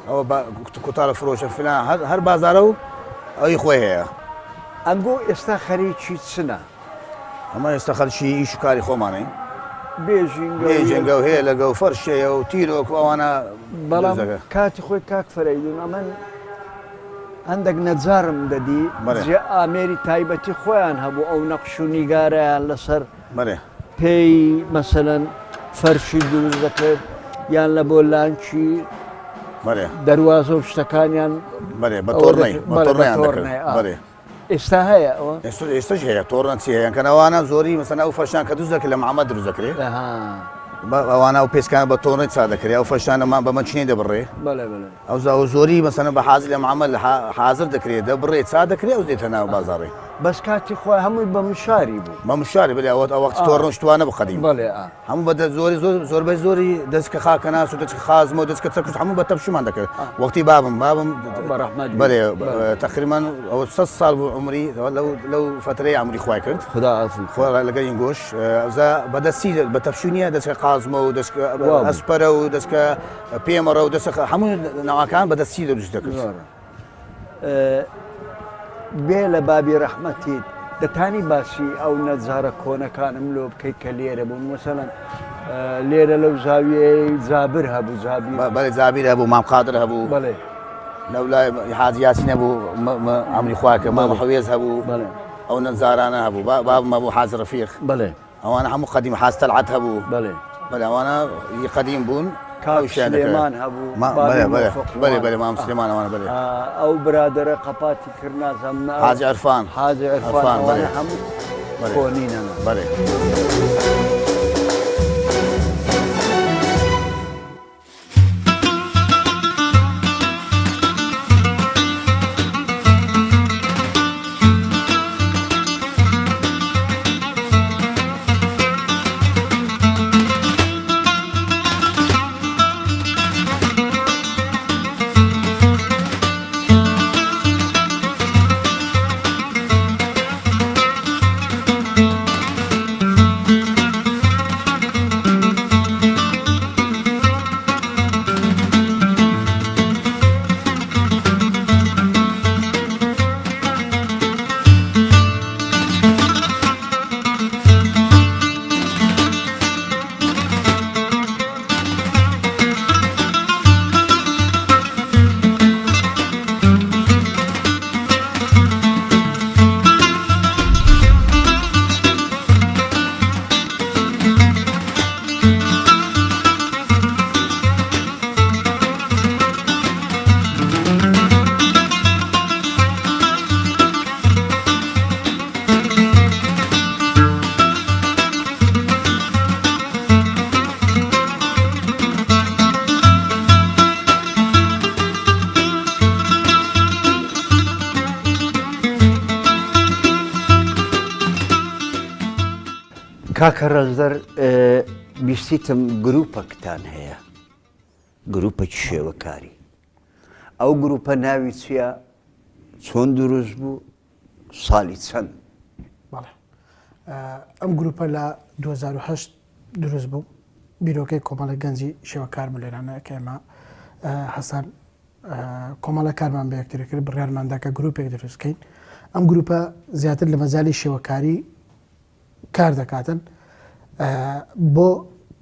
ئەوە کوتارە فرۆشە فلان هەر بازارە و ئەوی خۆی هەیە ئەنگۆ ئێستا خەریکی چنە ئەمە ئێستا خەرشی ئیش و کاری خۆمانەی بێژنگە و هەیە لەگە و فەرشەیە و تیرۆک ئەوانە بەڵام کاتی خۆی کاک فەرەیدون ئەمن هەندێک نەجارم دەدی جێ ئامێری تایبەتی خۆیان هەبوو ئەو نەقش و نیگارەیان لەسەر پێی مەسەلەن فەرشی دروست دەکرد یان لە بۆ لانچی دەواازە و شتەکانیان بە تۆڕنەی ئێستا هەیە ئەوە ئێستش هەیە تۆڕەن چی هەیە کەنەوانە زۆری مەسەن ئەو فەرشان کە دروست دەکرێت لە محەممەد دروست دەکرێت ئەوانە و پێسکان بە تۆڕی چا دەکرێت ئەو فەرشانەمان بە مەچنی دەبڕێ ئەو زۆری مەسەنە بە حازی لە محەممەد حاضر دەکرێت دەبڕێ چا دەکرێت ئەو دێتە ناو بازاڕی بەس کاتی خۆی هەمووی بە مشاری بوو بە مشاری بێ ئەوە ئەو وەخت تۆڕن شتوانە بخەدیم هەموو بە زۆری زۆربەی زۆری دەستکە خاکەناس و دەچکە خازمە و دەستکە چەکوش هەموو بە تەپشمان دەکرێت وەختی بابم بەێ تقریبان ئەو 100 ساڵ بوو عمری لەو فترەی عمری خوای کرد لەگەڵ گۆش بەدەستی بە تەپشونیە دەستکە قازمە و ئەسپەرە و دەستکە پێمەڕە و دەست هەموو ناوەکان بەدەستی دەروست دەکرد بێ لە بابی ڕەحمەتیت دەتانی باسی ئەو نەجارە کۆنەکانم لۆ بکەیت کە لێرە بوون مەسەڵەن لێرە لەو زاویەی جابر هەبوو بەڵێ جابیر هەبوو مام قادر هەبوو بەڵێ لەو لای حاجی یاسین هەبوو ئەمری خواکە مام حەوێز هەبوو ئەو نەجارانە هەبوو بابم هەبوو حاج ڕەفیق بەڵێ ئەوانە هەموو قەدیم حاج تەلعەت هەبوو بەڵێ ئەوانە قەدیم بوون سلێمان هەبوو بەێ مام سلێمان ئەوانە بڵێ ئەو برادرە قەپاتی کرد نازەم حاجی عەرفان حاجی عەرفان هەموو کۆنینە بەڵێ کاکە ڕەزدەر بیستیتم گروپەکتان هەیە گروپێکی شێوەکاری ئەو گروپە ناوی چییە چۆن دروست بوو ساڵی چەند ئەم گروپە لە 2008 دروست بوو بیرۆکەی کۆمەڵە گەنجی شێوەکار لێرانە کە ئێمە حەسان کۆمەڵە کارمان بە یەکتر کرد بڕیارماندا کە گروپێک دروستکەین ئەم گروپە زیاتر لە مەجالی شێوەکاری کار دەکاتن بۆ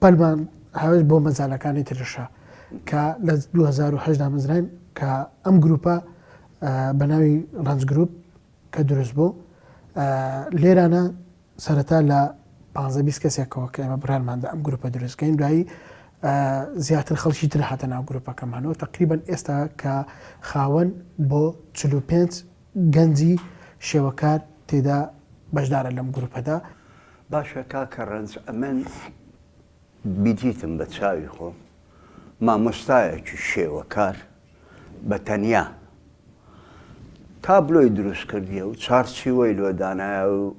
پەلمان هاوێش بۆ مەجالەکانی ترشە کە لە 2008 دامەزراین کە ئەم گروپە بە ناوی ڕەنج گروپ کە دروست بوو لێرانە سەرەتا لە 15-20 کەسێکەوە کە ئێمە بڕیارماندا ئەم گروپە دروستکەین دوایی زیاتر خەڵکی تر هاتە ناو گروپەکەمانەوە تقریبان ئێستا کە خاوەن بۆ 45 گەنجی شێوەکار تێدا بەشدارە لەم گروپەدا باشە کاکە ڕەنج ئەمن بیدیتم بە چاوی خۆم مامۆستایەکی شێوەکار بە تەنیا تابلۆی دروست کردیە و چارچیوەی لۆدانایە و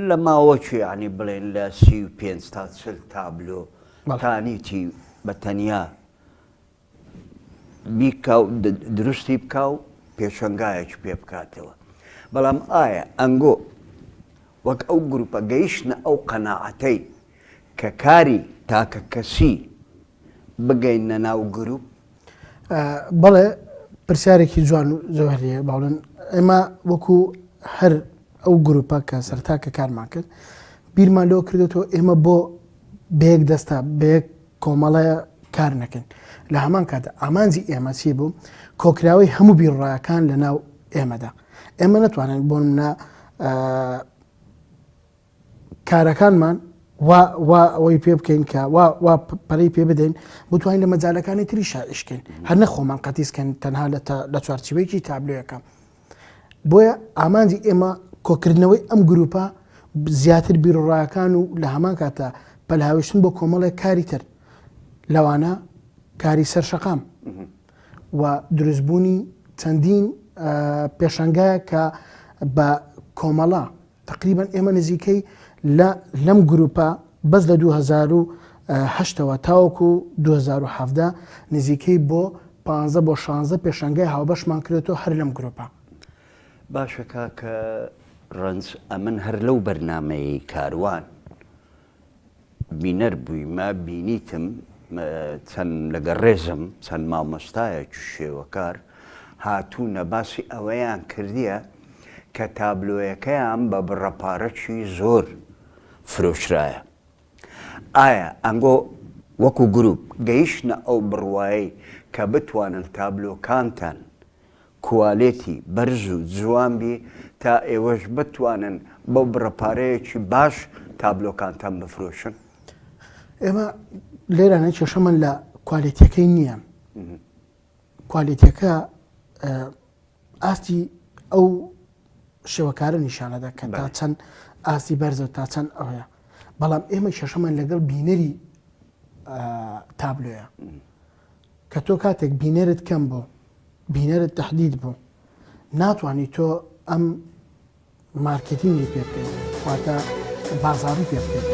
لە ماوەکی ینی بڵێن لە 35 تا 40 تابلۆ تانیتی بە تەنیا دروستی بکە و پێشەنگایەکی پێ بکاتەوە بەڵام ئایا ئەنگۆ وەک ئەو گروپە گەیشتە ئەو قەناعەتەی کە کاری تاکە کەسی بگەینە ناو گروپ بەڵێ پرسیارێکی جوان و زۆهریە باڵێن ئێمە وەکو هەر ئەو گروپە کە سەرتاکە کارمان کرد بیرمان لەوە کردێتەوە ئێمە بۆ بەیەک دەستا بەیەک کۆمەڵەیە کار نەکەن لە هەمان کاتە ئامانجی ئێمە چی بوو کۆکراوی هەموو بیرڕایەکان لە ناو ئێمەدا ئێمە نەتوانین بۆ منە کارەکانمان ئەوەی پێ بکەین کە وا پەرەی پێ بدەین بتوانین لە مەجالەکانی تری شائشکەین هەر نەخۆمان قەتیسکەن تەنها لە چوارچوەیەکی تابلۆیەکە بۆیە ئامانجی ئێمە کۆکردنەوەی ئەم گروپە زیاتر بیرڕایەکان و لە هەمان کاتە پەلهاویشتن بۆ کۆمەڵێک کاری تر لەوانە کاری سەرشەقام و دروستبوونی چەندین پێشەنگایە کە بە کۆمەڵە تقریبان ئێمە نزیکەی لەم گروپە بەس لە 2008ەوە تاوەکو 2017 نزیکەی بۆ 15 بۆ 16 پێشەنگای هاوبەشمان کرێتەوە هەر لەم گروپە باشە کاکە ڕەنج ئەمن هەر لەو بەرنامەی کاروان بینەر بوویمە بینیتم چەند لەگە ڕێزم چەند مامۆستایەکی شێوەکار هاتوونە باسی ئەوەیان کردیە کە تابلۆیەکەیان بە بڕەپارەکی زۆر فرۆشرایە ئایا ئەنگۆ وەکو گروپ گەیشتە ئەو بڕوایی کە بتوانن تابلۆکانتان کوالێتی بەرز و جوان بی تا ئێوەش بتوانن بەو بڕەپارەیەکی باش تابلۆکانتان بفرۆشن ئێمە لێرانە کێشەمان لە کوالیتەکەی نییە کوالیتەکە ئاستی ئەو شێوەکارە نیشانەدا کە تا چەند ئاستی بەرزە تا چەند ئەوەیە بەڵام ئێمە کێشەمان لەگەڵ بینەری تابلۆیە کە تۆ کاتێک بینەرت کەم بۆ بینەرت تەحدید بوو ناتوانانی تۆ ئەم مارکتینگی پێ بکەیت واتە بازاڕی پێ بکەیت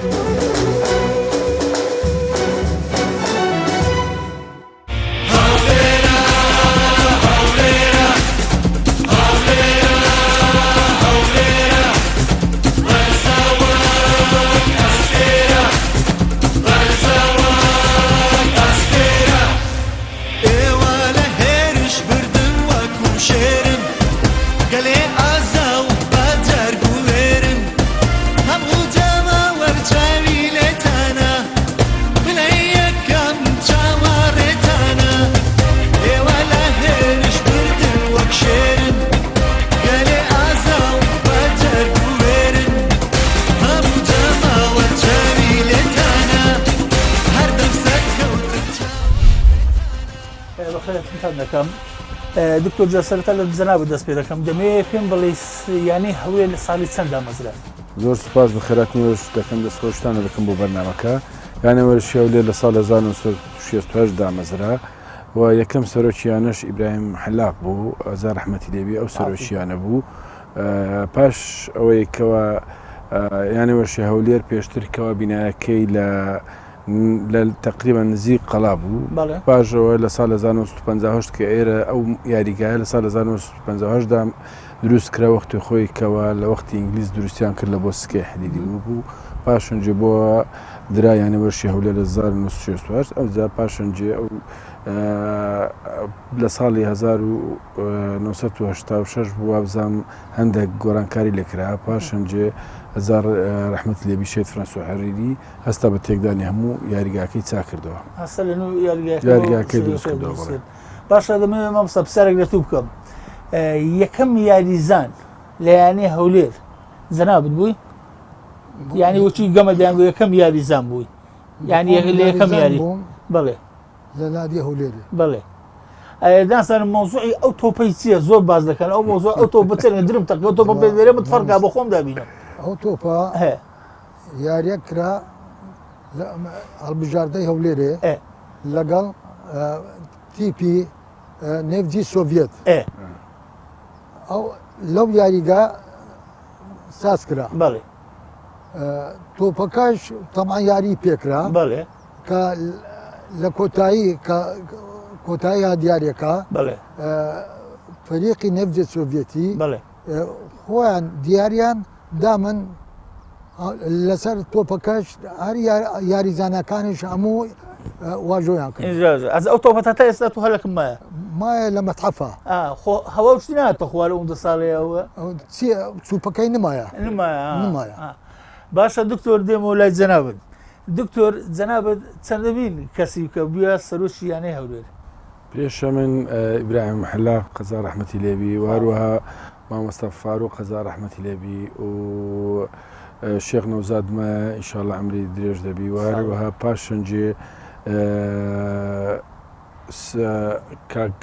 دکتۆر جەسەرەتا لە جەنابەت دەست پێ دەکەم دەمەوێت پێم بڵێ یانی هەولێر لە ساڵی چەنددا مەزرا زۆر سوپاس بە خێراتنیوەش دەکەم دەستخۆشتانە دەکەم بۆ بەرنامەکە یانەوەرشی هەولێر لە ساڵ 1968دا مەزرا و یەکەم سەرۆکیانەش ئیبراهیم حەلاق بوو ئازار ڕەحمەتی لێبی ئەو سەرۆکیانە بوو پاش ئەوەی کەوە یانەوەرشی هەولێر پێشترکەوە بینایەکەی لە تقریبا نزیک قەڵا بوو پاشەوە لە ساڵ 1950 کە ئێرە ئەو یاریگایە لە ساڵ 1950دا دروست کرا وەختی خۆی کەوە لە وەختی ئینگلیز دروستیان کرد لە بۆ سکەی حەدیدی بوو پاشنجێ بۆ درا یانەوەرشی هەولێر لە 1968 ئەوجا پاشنجێ ئەو لە ساڵی 1986 بوو وابزانم هەندێک گۆرانکاری لێکرا پاشنجێ هزار ڕەحمەتی لێبی شێت فرەنسۆ حەریری هەستا بە تێکدانی هەموو یاریگاکەی چا کردەوە هەستا لە یاریگاکەی دروست کردەوە باشە دەمەوێت مامۆستا پرسیارێک لە تو بکەم یەکەم یاریزان لە یانەی هەولێر جەنابەت بووی یعنی وەچی گەمە دەیانگو یەکەم یاریزان بووی یعنی لە یەکەم یاری بەڵێ لە نادی هەولێر بڵێ دانسانم مۆزوعی ئەو تۆپەی چییە زۆر باز دەکەن ئەو مۆزوع ئەو تۆ بچێنە درم تەقی ئەو تۆپە پێدەرێ متفەرقا بە خۆم دابینم ئەو تۆپە یاریەک کرا هەڵبژاردەی هەولێرێ لەگەڵ تیپی نێڤجی سۆڤێت ئەو لەو یاریگا ساز کرا بەڵێ تۆپەکەش تەمان یاری پێکرا بەڵێ کە لە کۆتایی دیارەکە فەریقی نەفجە سۆڤێتی خۆیان دیاریان دامن لەسەر تۆپەکەش هەر یاریزانەکانیش هەموو واژۆیان کرد ئەس ئەو تۆپەتە تا ئێستا تو هەلەکم مایە مایە لە مەتحەفە هەوا شتی ناتە خوارە ئەوەندە ساڵەیەوە سوپەکەی نمایە نمایە باشە دکتۆر دێمە لای جەنابەت دکتۆر جەنابەت چەندەمین کەسی کە بووە سەرۆکی یانەی هەولێر پێشە من ئیبراهیم حەلاق قەزا ڕەحمەتی لێبی واروها مامۆستا فاروق قەزا ڕەحمەتی لێبی و شێخ نەوزادمە ئینشاءالله عەمری درێژ دەبی واروها پاش شەنجێ کاک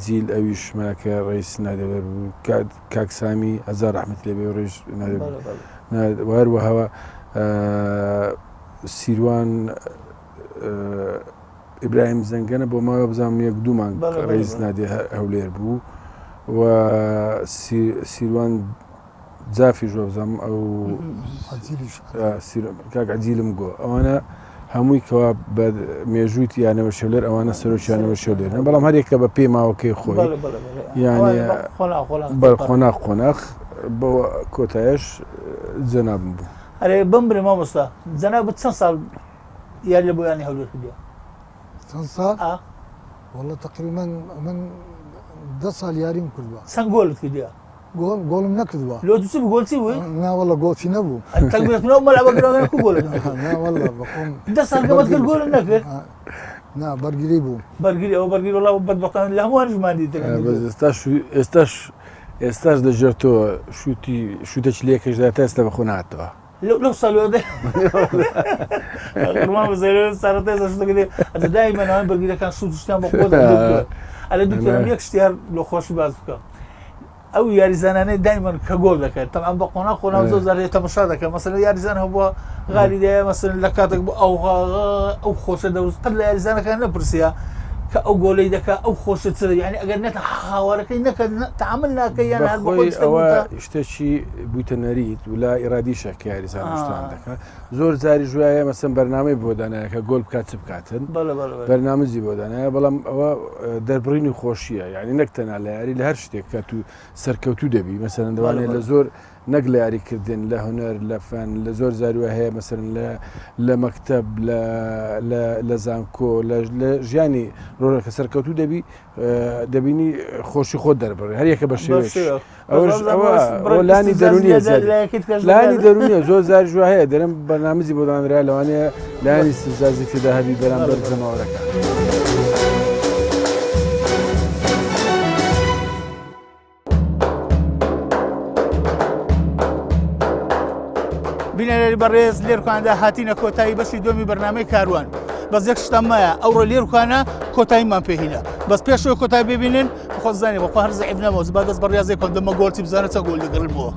جیل ئەویشمە کە ڕئیس نادەوێت بوو کاک سامی هەزار ڕەحمەتی لێبی و ڕێژ واروها سیروان ئیبراهیم زەنگەنە بۆ ماوە بزانم یەک دوومان ڕێز نادێ هەولێر بوو و سیروان جافی ژۆ بزانم ئەو کاک عەجیلم گۆ ئەوانە هەمووی کەوا بە مێژووی یانەوە شەولێر ئەوانە سەرۆکیانەوە شەولێر بەڵام هەرێکە بە پێی ماوەکەی خۆی یانی خۆناق خۆناق بۆ کۆتایش جەنابم بوو ئەرێ بمبرێ مامۆستا جەنابەت چەند ساڵ یاری لە بۆ یانی هەولێر کردووە چەند ساڵ وەڵا تقریبا من 10 ساڵ یاریم کردووە چەند گۆڵت کردووە گۆڵم نەکردووە لۆ دووچ گۆڵچی بووی ناوەڵە گۆڵچی نەبوو تەکبیرەتنەوە مەلابەگرەوە کو گۆڵ ناوەڵا بەخۆم 10 ساڵ گەمەت کرد گۆڵم نەکرد نا بەرگری بوو بەرگری ئەوە بەرگری وەڵا بەدبەختان لە هەمووانشمان دیتە ئێستاش دەژێتەوە شوتێکی لێکەش تا ئێستا بەخۆ نهاتەوە لەو ساڵوێ سارەتێزە شتەکە دایمە ناوان بەرگریەکان سوودشتیان بە خۆ ئەلە دوکتۆرم یەک شتیار لە خۆشی باز بکەم ئەو یاریزانانەی دایمەن کە گۆڵ دەکەن تەمان بە قۆنا خۆنا زۆر زارێ تەمەشا دەکەن مەسەلەن یاریزان هەبووە غالی دایە مەسەلەن لە کاتێک بۆ ئەو خۆشە دەوز قەت لە یاریزانەکان نەپرسیە کە ئەو گۆڵەی دەکە ئەو خۆشە چ یعنی ئەگەر نێتە هاوارەکەی نەکە تعامل ناکەی یان ئەوە شتێکی بوویتە نەریت و لا ئێرادیشە کە یاریزان شتان دەکات زۆر جاری ژوایە مەسەن بەرنامەی بۆ دانایە کە گۆڵ بکات چ بکاتن بەرنامەزی بۆ دانایە بەڵام ئەوە دەربڕینی خۆشیە یعنی نەک تەنها لە یاری لە هەر شتێک کە تو سەرکەوتوو دەبی مەسەرەن دەوانێت لە زۆر نەک لە یاریکردن لە هونەر لە فەن لە زۆر زاروە هەیە مەسەرن لە مەکتەب لە زانکۆ لە ژیانی ڕۆژێک کە سەرکەوتوو دەبی دەبینی خۆشی خۆت دەربڕێ هەریەکە بە شێوەیەک ئەوە لانی دەرونیە لانی دەرونیە زۆر زار ژوە هەیە دەرم بەرنامەزی بۆ دانرا لەوانەیە لانی سزازی تێدا هەبی بەرامبەر جەماوەرەکە بینەری بەڕێز لێرکاندا هاتینە کۆتایی بەشی دومی بەرنامەی کاروان بەس یەک شتە مایە ئەوڕۆ لێرکانە کۆتاییمان پێهینە بەس پێشەوە کۆتایی ببینن خۆ زانێ بە هەر زەعیب نەمەوە با دەست بە ڕاضێک کۆن دەمە گۆڵی بزانە چە گۆڵ دەگەڕن بووە